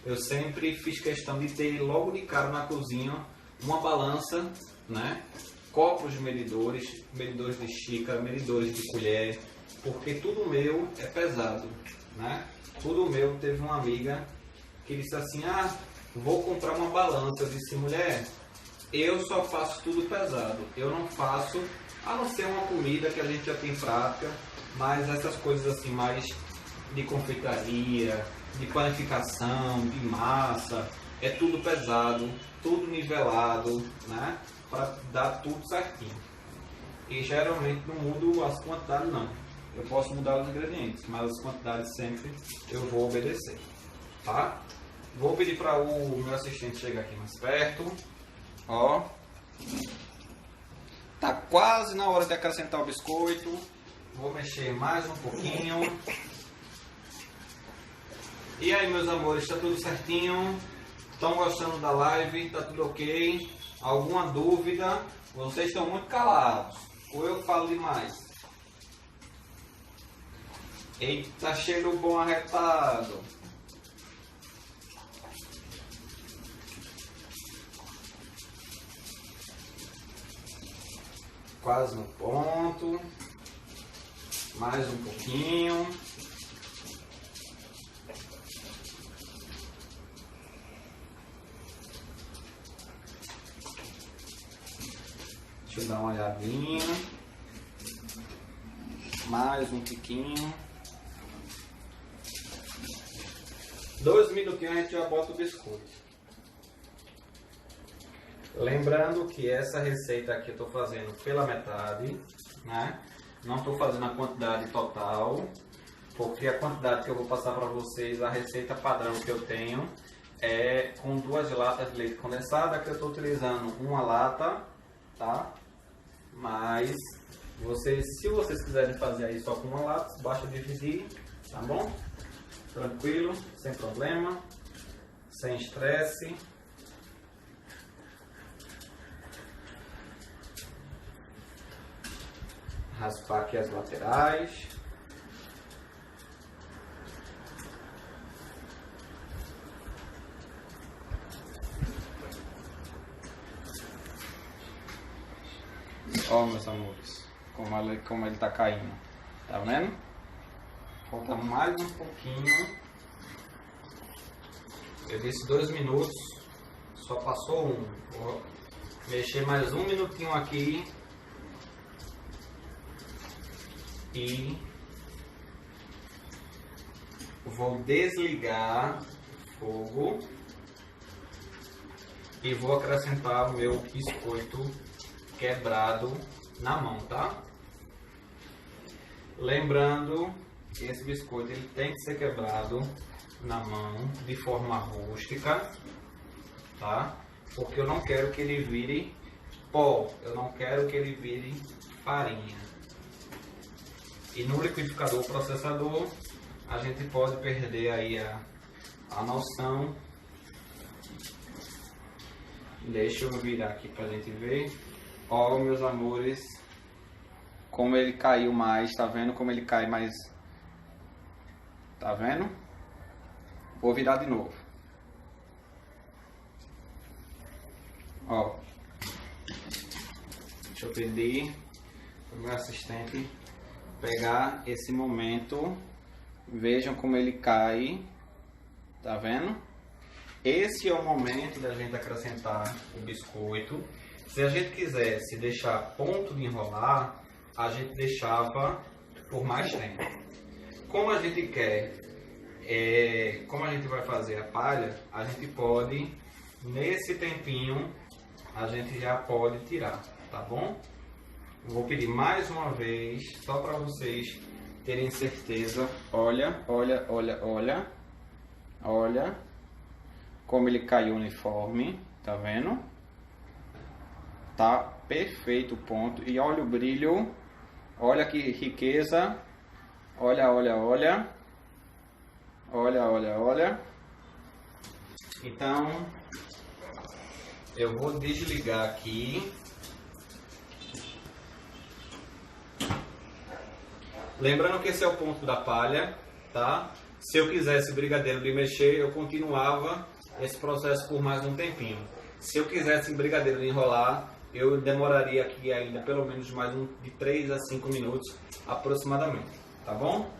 eu sempre fiz questão de ter logo de cara na cozinha uma balança, né, copos de medidores, medidores de xícara, medidores de colher, porque tudo meu é pesado, né? Tudo meu. Teve uma amiga que disse assim: ah, vou comprar uma balança. Eu disse: mulher, eu só faço tudo pesado, eu não faço, a não ser uma comida que a gente já tem prática, mas essas coisas assim mais de confeitaria, de panificação, de massa, é tudo pesado, tudo nivelado, né? Para dar tudo certinho. E geralmente não mudo as quantidades não. Eu posso mudar os ingredientes, mas as quantidades sempre eu vou obedecer, tá? Vou pedir para o meu assistente chegar aqui mais perto. Ó, tá quase na hora de acrescentar o biscoito. Vou mexer mais um pouquinho. E aí, meus amores, tá tudo certinho? Estão gostando da live? Tá tudo ok? Alguma dúvida? Vocês estão muito calados. Ou eu falo demais? Eita, cheiro bom arretado. Quase no ponto. Mais um pouquinho. Deixa eu dar uma olhadinha. Mais um tiquinho. 2 minutinhos a gente já bota o biscoito. Lembrando que essa receita aqui eu estou fazendo pela metade, né? Não estou fazendo a quantidade total, porque a quantidade que eu vou passar para vocês, a receita padrão que eu tenho, é com 2 latas de leite condensado, que eu estou utilizando uma lata, tá? Mas se vocês quiserem fazer aí só com uma lata, basta dividir, tá bom? Tranquilo, sem problema, sem estresse. Raspar aqui as laterais. Ó, meus amores, como ele tá caindo. Tá vendo? Falta mais um pouquinho. Eu disse 2 minutos, só passou 1. Vou mexer mais 1 minutinho aqui. E vou desligar o fogo e vou acrescentar o meu biscoito quebrado na mão, tá? Lembrando que esse biscoito ele tem que ser quebrado na mão de forma rústica, tá? Porque eu não quero que ele vire pó, eu não quero que ele vire farinha. E no liquidificador processador a gente pode perder aí a noção. Deixa eu virar aqui pra gente ver. Ó, meus amores, como ele caiu mais, tá vendo como ele cai mais? Tá vendo? Vou virar de novo. Ó, deixa eu pedir pro meu assistente pegar esse momento. Vejam como ele cai. Tá vendo? Esse é o momento da gente acrescentar o biscoito. Se a gente quisesse deixar ponto de enrolar, a gente deixava por mais tempo. Como a gente quer, como a gente vai fazer a palha, a gente pode, nesse tempinho, a gente já pode tirar, tá bom? Vou pedir mais uma vez, só para vocês terem certeza. Olha, olha, olha, olha. Olha como ele caiu uniforme, tá vendo? Tá perfeito o ponto. E olha o brilho. Olha que riqueza. Olha, olha, olha. Olha, olha, olha. Então, eu vou desligar aqui. Lembrando que esse é o ponto da palha, tá? Se eu quisesse brigadeiro de mexer, eu continuava esse processo por mais um tempinho. Se eu quisesse brigadeiro de enrolar, eu demoraria aqui ainda pelo menos mais de 3 a 5 minutos aproximadamente, tá bom?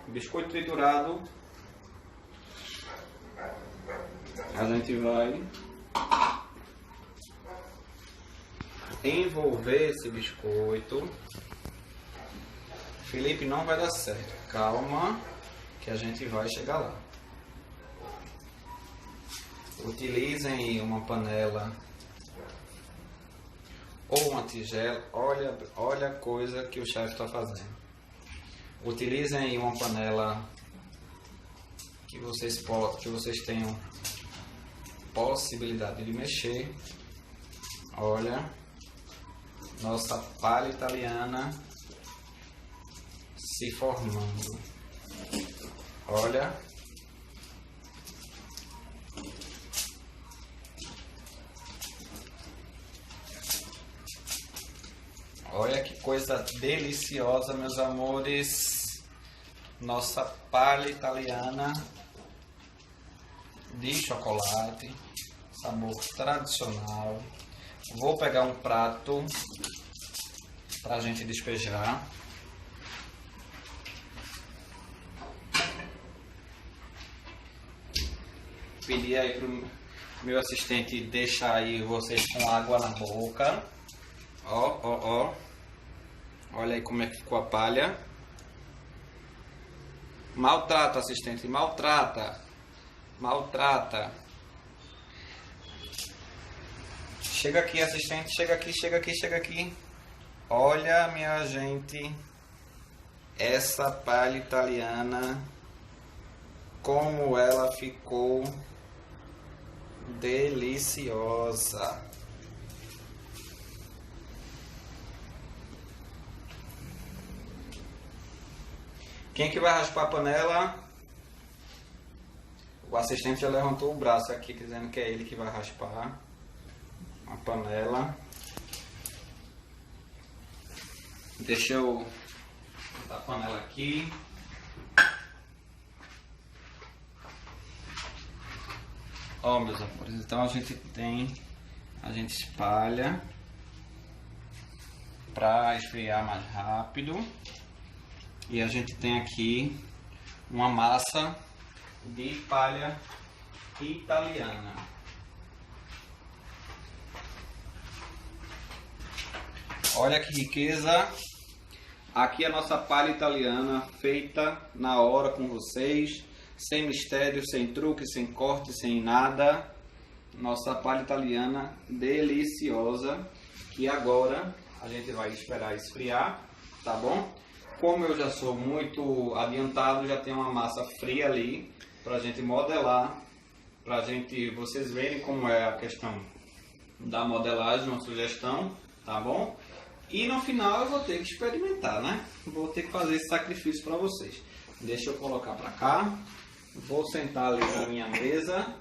Biscoito triturado. A gente vai envolver esse biscoito. Felipe, não vai dar certo. Calma, que a gente vai chegar lá. Utilizem uma panela ou uma tigela. Olha a coisa que o chefe está fazendo. Utilizem uma panela que vocês tenham possibilidade de mexer. Olha, nossa palha italiana se formando. Olha. Olha que coisa deliciosa, meus amores. Nossa palha italiana de chocolate, sabor tradicional. Vou pegar um prato pra gente despejar. Pedir aí pro meu assistente deixar aí vocês com água na boca. Ó, ó, ó. Olha aí como é que ficou a palha. Maltrata, assistente, maltrata. Maltrata. Chega aqui, assistente, chega aqui, chega aqui, chega aqui. Olha, minha gente, essa palha italiana, como ela ficou deliciosa. Quem que vai raspar a panela? O assistente já levantou o braço aqui, dizendo que é ele que vai raspar a panela. Deixa eu botar a panela aqui. Ó, meus amores, então a gente espalha para esfriar mais rápido. E a gente tem aqui uma massa de palha italiana. Olha que riqueza! Aqui a nossa palha italiana feita na hora com vocês, sem mistério, sem truque, sem corte, sem nada. Nossa palha italiana deliciosa, que agora a gente vai esperar esfriar, tá bom? Como eu já sou muito adiantado, já tenho uma massa fria ali pra gente modelar, vocês verem como é a questão da modelagem, uma sugestão, tá bom? E no final eu vou ter que experimentar, né? Vou ter que fazer esse sacrifício para vocês. Deixa eu colocar para cá. Vou sentar ali na minha mesa.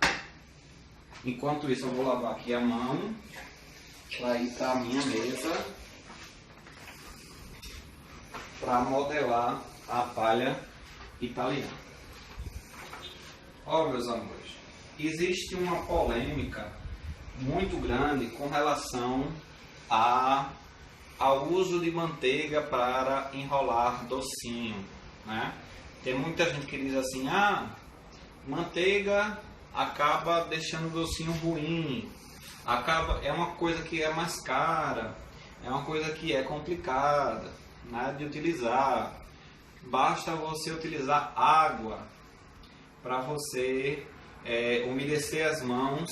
Enquanto isso eu vou lavar aqui a mão para ir para a minha mesa para modelar a palha italiana. Ó, meus amores, existe uma polêmica muito grande com relação ao uso de manteiga para enrolar docinho, né? Tem muita gente que diz assim, manteiga acaba deixando o docinho ruim, é uma coisa que é mais cara, é uma coisa que é complicada, né, de utilizar. Basta você utilizar água para você umedecer as mãos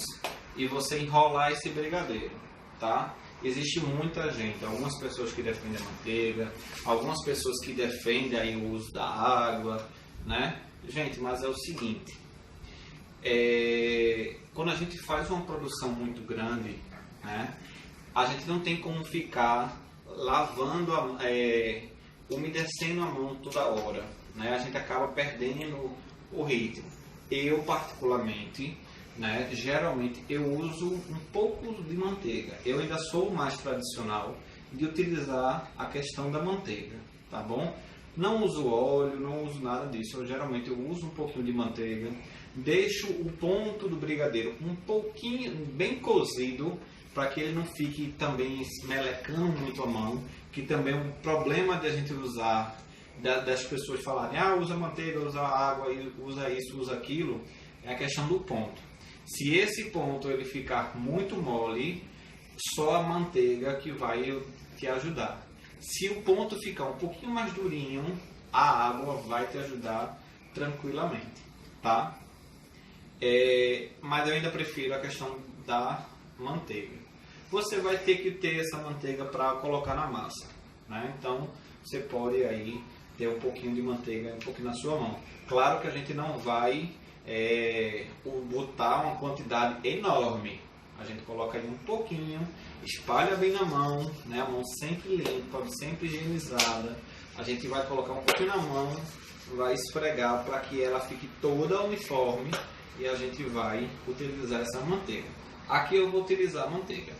e você enrolar esse brigadeiro, tá? existe muita gente, algumas pessoas que defendem a manteiga, algumas pessoas que defendem aí o uso da água, né? Gente, mas é o seguinte, quando a gente faz uma produção muito grande, né, a gente não tem como ficar lavando, umedecendo a mão toda hora, né? A gente acaba perdendo o ritmo. Eu particularmente, né, geralmente eu uso um pouco de manteiga. Eu ainda sou mais tradicional de utilizar a questão da manteiga, tá bom? Não uso óleo, não uso nada disso. Geralmente eu uso um pouquinho de manteiga, deixo o ponto do brigadeiro um pouquinho bem cozido, para que ele não fique também melecando muito a mão, que também é um problema de a gente usar, das pessoas falarem, usa manteiga, usa água, usa isso, usa aquilo, é a questão do ponto. Se esse ponto ele ficar muito mole, só a manteiga que vai te ajudar. Se o ponto ficar um pouquinho mais durinho, a água vai te ajudar tranquilamente, tá? Mas eu ainda prefiro a questão da manteiga. Você vai ter que ter essa manteiga para colocar na massa, né? Então você pode aí ter um pouquinho de manteiga, um pouquinho na sua mão. Claro que a gente não vai botar uma quantidade enorme. A gente coloca aí um pouquinho, espalha bem na mão, né? A mão sempre limpa, sempre higienizada. A gente vai colocar um pouquinho na mão, vai esfregar para que ela fique toda uniforme e a gente vai utilizar essa manteiga. Aqui eu vou utilizar a manteiga,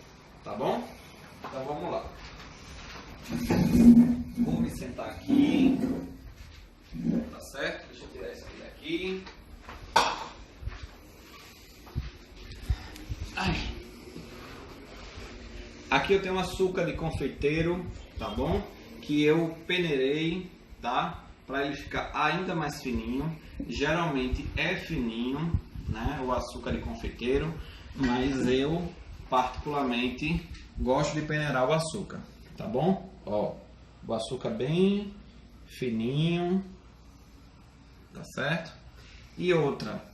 tá bom? Então vamos lá. Vou me sentar aqui, tá certo? Deixa eu tirar isso aqui daqui. Aqui eu tenho açúcar de confeiteiro, tá bom? Que eu peneirei, tá? Para ele ficar ainda mais fininho. Geralmente é fininho, né? O açúcar de confeiteiro, mas eu particularmente gosto de peneirar o açúcar, tá bom? Ó, o açúcar bem fininho, tá certo? E outra,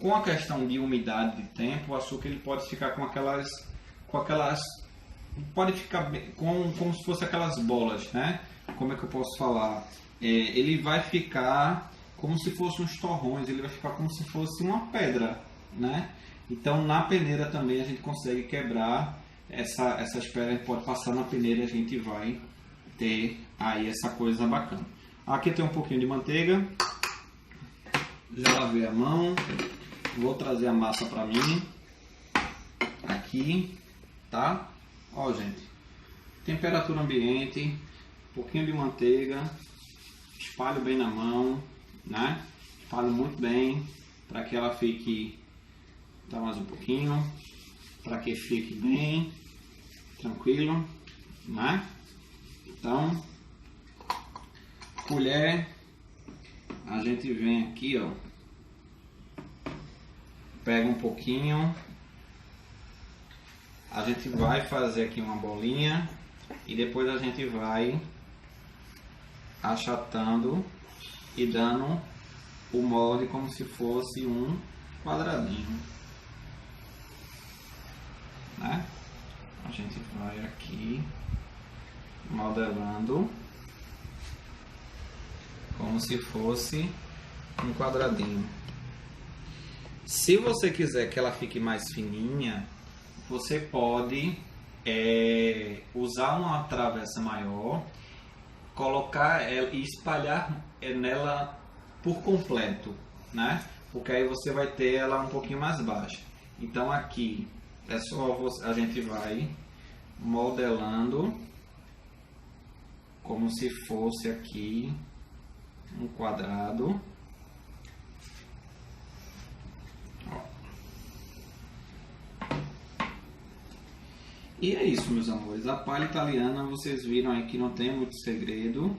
com a questão de umidade de tempo, o açúcar ele pode ficar com aquelas pode ficar como se fosse aquelas bolas, né? Como é que eu posso falar? Ele vai ficar como se fosse uns torrões, ele vai ficar como se fosse uma pedra, né? Então na peneira também a gente consegue quebrar essas pedras, pode passar na peneira e a gente vai ter aí essa coisa bacana. Aqui tem um pouquinho de manteiga, já lavei a mão, vou trazer a massa para mim, aqui, tá? Ó, gente, temperatura ambiente, um pouquinho de manteiga, espalho bem na mão, né? Espalho muito bem para que ela fique, tá, mais um pouquinho, para que fique bem tranquilo, né? Então, colher, a gente vem aqui, ó, pega um pouquinho, a gente vai fazer aqui uma bolinha e depois a gente vai achatando e dando o molde como se fosse um quadradinho, né? A gente vai aqui modelando como se fosse um quadradinho. Se você quiser que ela fique mais fininha, você pode usar uma travessa maior, colocar ela e espalhar nela por completo, né? Porque aí você vai ter ela um pouquinho mais baixa. Então aqui é só a gente vai modelando como se fosse aqui um quadrado. E é isso, meus amores. A palha italiana, vocês viram aí que não tem muito segredo,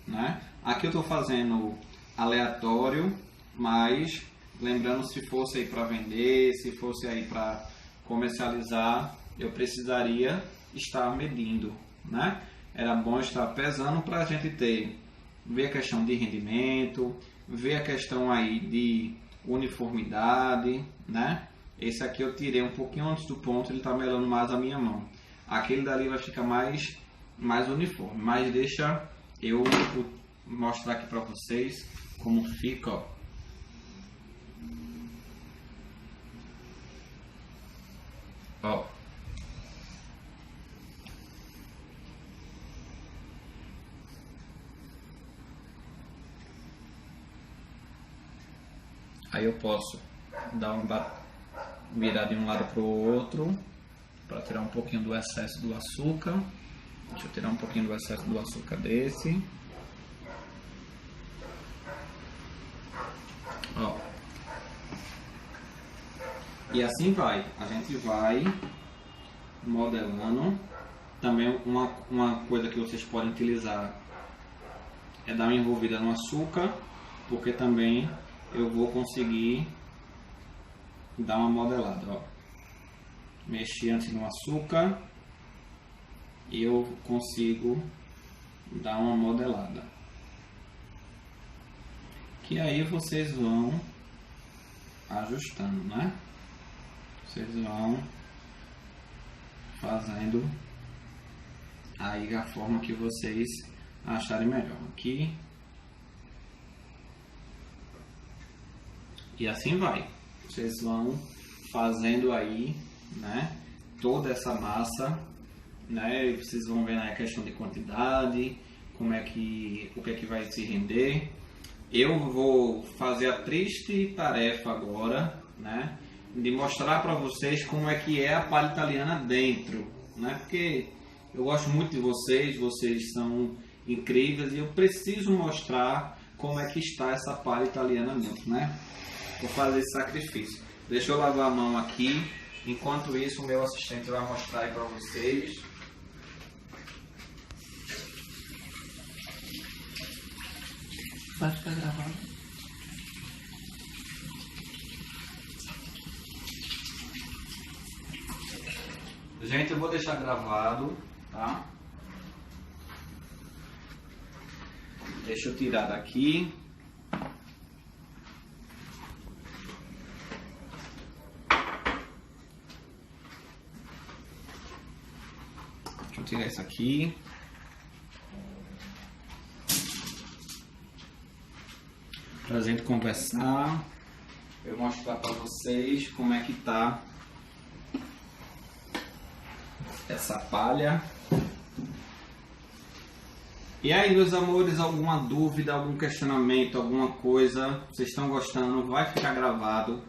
né? Aqui eu estou fazendo aleatório, mas lembrando, se fosse aí para vender, se fosse aí para comercializar, eu precisaria estar medindo, né? Era bom estar pesando para a gente ver a questão de rendimento, ver a questão aí de uniformidade, né? Esse aqui eu tirei um pouquinho antes do ponto, ele está melando mais a minha mão. aquele dali vai ficar mais uniforme. Mas deixa eu mostrar aqui para vocês como fica, ó. Ó. Aí eu posso dar uma virada de um lado para o outro para tirar um pouquinho do excesso do açúcar. Deixa eu tirar um pouquinho do excesso do açúcar desse. Ó. E assim vai. A gente vai modelando. Também uma coisa que vocês podem utilizar é dar uma envolvida no açúcar, porque também eu vou conseguir dar uma modelada, ó. Mexi antes no açúcar e eu consigo dar uma modelada. Que aí vocês vão ajustando, né? Vocês vão fazendo aí a forma que vocês acharem melhor. Aqui. E assim vai. Vocês vão fazendo aí, né, toda essa massa, né? E vocês vão ver a questão de quantidade, como é que o que é que vai se render. Eu vou fazer a triste tarefa agora, né, de mostrar para vocês como é que é a palha italiana dentro, né? Porque eu gosto muito de vocês, vocês são incríveis e eu preciso mostrar como é que está essa palha italiana dentro, né? Vou fazer esse sacrifício. Deixa eu lavar a mão aqui. Enquanto isso, o meu assistente vai mostrar aí para vocês. Vai ficar gravado. Gente, eu vou deixar gravado, tá? Deixa eu tirar daqui. Deixa eu tirar isso aqui. Pra gente conversar, eu mostrar para vocês como é que tá essa palha. E aí, meus amores, alguma dúvida, algum questionamento, alguma coisa, vocês estão gostando, vai ficar gravado.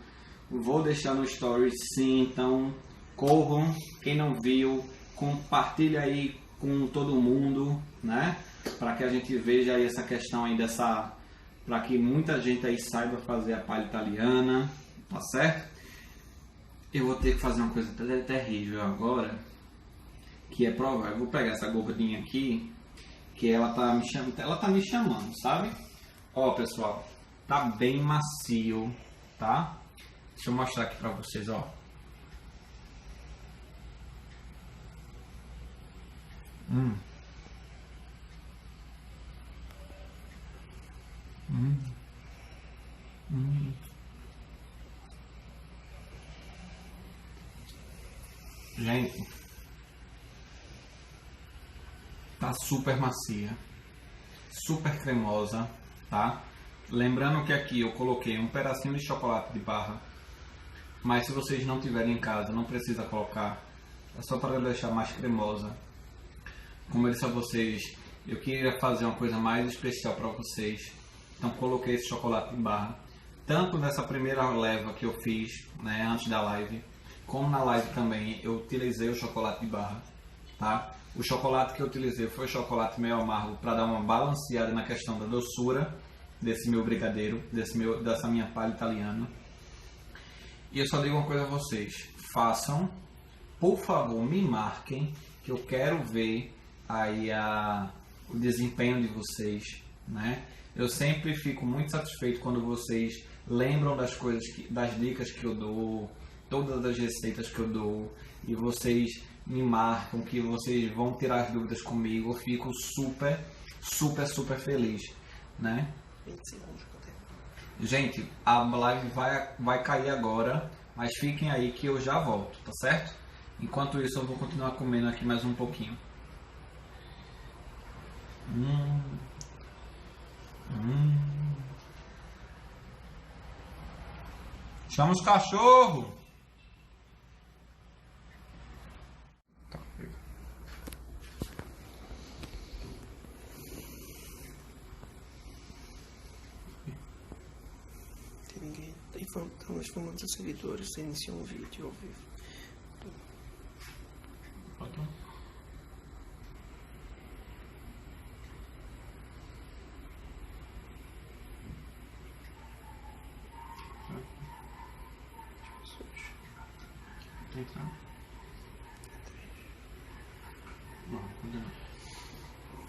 Vou deixar no story sim, então corram, quem não viu, compartilha aí com todo mundo, né? Para que a gente veja aí essa questão aí dessa, para que muita gente aí saiba fazer a palha italiana, tá certo? Eu vou ter que fazer uma coisa terrível agora, que é provar. Eu vou pegar essa gordinha aqui, que ela tá me chamando, sabe? Ó, pessoal, tá bem macio, tá? Deixa eu mostrar aqui pra vocês, ó. Gente, tá super macia, super cremosa, tá? Lembrando que aqui eu coloquei um pedacinho de chocolate de barra, mas se vocês não tiverem em casa, não precisa colocar, é só para deixar mais cremosa. Como eu disse a vocês, eu queria fazer uma coisa mais especial para vocês, então coloquei esse chocolate de barra, tanto nessa primeira leva que eu fiz, né, antes da live, como na live também eu utilizei o chocolate de barra, tá? O chocolate que eu utilizei foi chocolate meio amargo para dar uma balanceada na questão da doçura desse meu brigadeiro, dessa minha palha italiana. E eu só digo uma coisa a vocês, façam, por favor, me marquem, que eu quero ver aí o desempenho de vocês, né? Eu sempre fico muito satisfeito quando vocês lembram das coisas, das dicas que eu dou, todas as receitas que eu dou, e vocês me marcam, que vocês vão tirar as dúvidas comigo. Eu fico super feliz, né? 20 segundos que eu tenho. Gente, a live vai cair agora, mas fiquem aí que eu já volto, tá certo? Enquanto isso eu vou continuar comendo aqui mais um pouquinho. Chama os cachorros! Tem ninguém. Estamos informando os seguidores. Você iniciou um vídeo ao vivo. Pode.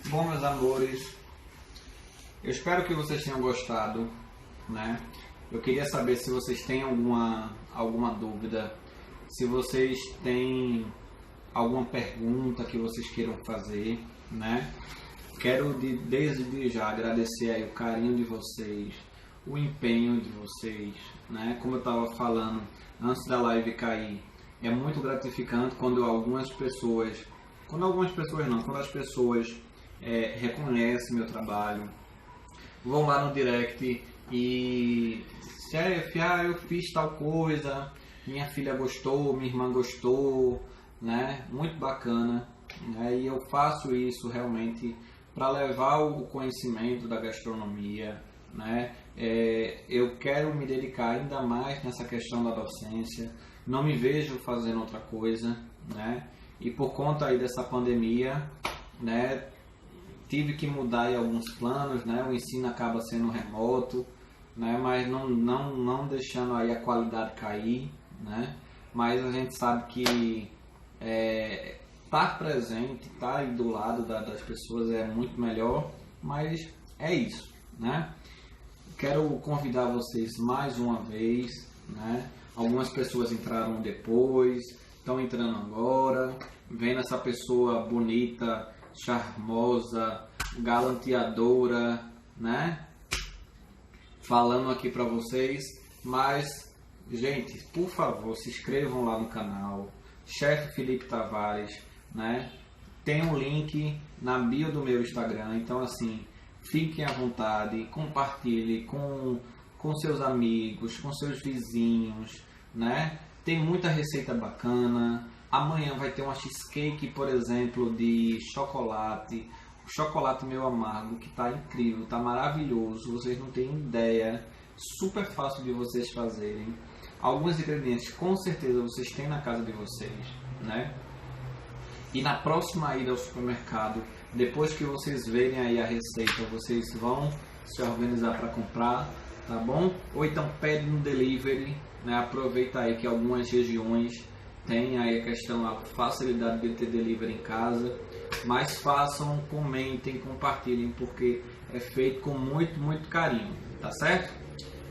Bom, meus amores, eu espero que vocês tenham gostado, né? Eu queria saber se vocês têm alguma dúvida, se vocês têm alguma pergunta que vocês queiram fazer, né? Quero desde já agradecer aí o carinho de vocês, o empenho de vocês, né? Como eu estava falando antes da live cair, é muito gratificante quando as pessoas reconhecem meu trabalho, vão lá no direct e chefe, eu fiz tal coisa, minha filha gostou, minha irmã gostou, né? Muito bacana, né? E eu faço isso realmente para levar o conhecimento da gastronomia, né? Eu quero me dedicar ainda mais nessa questão da docência, não me vejo fazendo outra coisa, né? E por conta aí dessa pandemia, né, tive que mudar aí alguns planos, né? O ensino acaba sendo remoto, né? Mas não deixando aí a qualidade cair, né? Mas a gente sabe que estar presente, estar aí do lado das pessoas é muito melhor, mas é isso, né? Quero convidar vocês mais uma vez, né? Algumas pessoas entraram depois, estão entrando agora, vendo essa pessoa bonita, charmosa, galanteadora, né? Falando aqui para vocês, mas, gente, por favor, se inscrevam lá no canal, Chefe Felipe Tavares, né? Tem um link na bio do meu Instagram, então assim, fiquem à vontade, compartilhe com seus amigos, com seus vizinhos, né? Tem muita receita bacana. Amanhã vai ter uma cheesecake, por exemplo, de chocolate. O chocolate meu amargo, que tá incrível, tá maravilhoso. Vocês não têm ideia. Super fácil de vocês fazerem. Alguns ingredientes com certeza vocês têm na casa de vocês, né? E na próxima ida ao supermercado, depois que vocês verem aí a receita, vocês vão se organizar para comprar, tá bom? Ou então pede no delivery, né? Aproveita aí que algumas regiões têm aí a questão, a facilidade de ter delivery em casa, mas façam, comentem, compartilhem, porque é feito com muito, muito carinho, tá certo?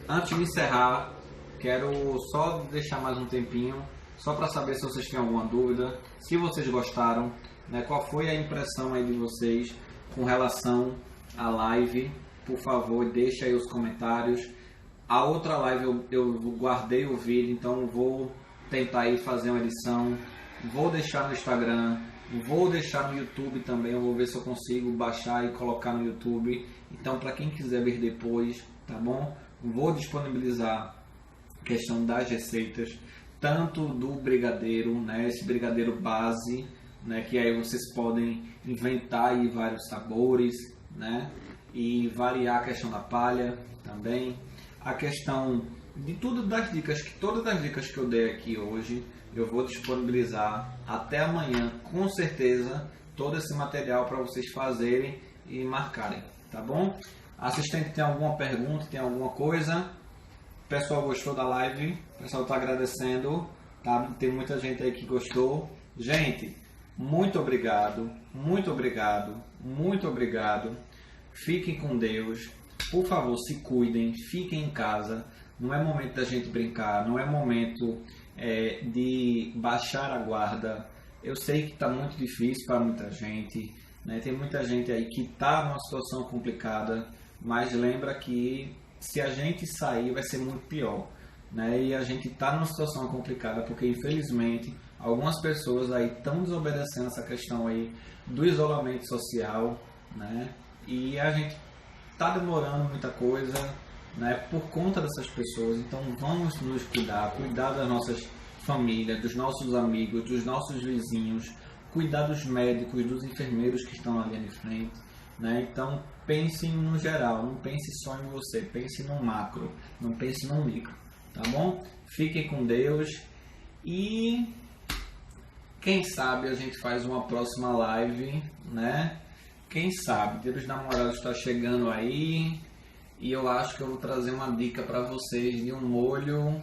Antes de encerrar, quero só deixar mais um tempinho, só para saber se vocês têm alguma dúvida, se vocês gostaram, né? Qual foi a impressão aí de vocês com relação à live. Por favor, deixa aí os comentários. A outra live eu guardei o vídeo, então vou tentar aí fazer uma edição, vou deixar no Instagram, vou deixar no YouTube também, eu vou ver se eu consigo baixar e colocar no YouTube. Então, para quem quiser ver depois, tá bom? Vou disponibilizar a questão das receitas, tanto do brigadeiro, né, esse brigadeiro base, né, que aí vocês podem inventar aí vários sabores, né, e variar a questão da palha também, a questão de tudo das dicas, todas as dicas que eu dei aqui hoje, eu vou disponibilizar até amanhã, com certeza, todo esse material para vocês fazerem e marcarem, tá bom? Assistente, tem alguma pergunta, tem alguma coisa? O pessoal gostou da live, o pessoal está agradecendo, tá? Tem muita gente aí que gostou. Gente, muito obrigado, muito obrigado, muito obrigado. Fiquem com Deus, por favor, se cuidem, fiquem em casa. Não é momento da gente brincar, não é momento de baixar a guarda. Eu sei que está muito difícil para muita gente, né? Tem muita gente aí que está numa situação complicada, mas lembra que se a gente sair vai ser muito pior, né? E a gente está numa situação complicada porque infelizmente Algumas pessoas aí estão desobedecendo essa questão aí do isolamento social, né? E a gente tá demorando muita coisa, né? Por conta dessas pessoas. Então vamos nos cuidar das nossas famílias, dos nossos amigos, dos nossos vizinhos, cuidar dos médicos, dos enfermeiros que estão ali em frente, né? Então pense no geral, não pense só em você, pense no macro, não pense no micro, tá bom? Fiquem com Deus e quem sabe a gente faz uma próxima live, né? Quem sabe? Dia dos Namorados está chegando aí e eu acho que eu vou trazer uma dica para vocês de um molho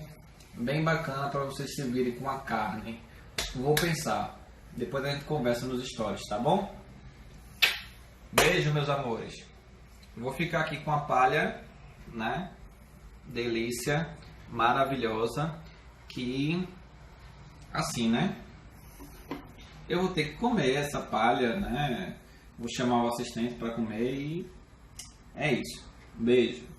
bem bacana para vocês servirem com a carne. Vou pensar. Depois a gente conversa nos stories, tá bom? Beijo, meus amores. Vou ficar aqui com a palha, né? Delícia, maravilhosa, que assim, né? Eu vou ter que comer essa palha, né? Vou chamar o assistente para comer e é isso. Beijo.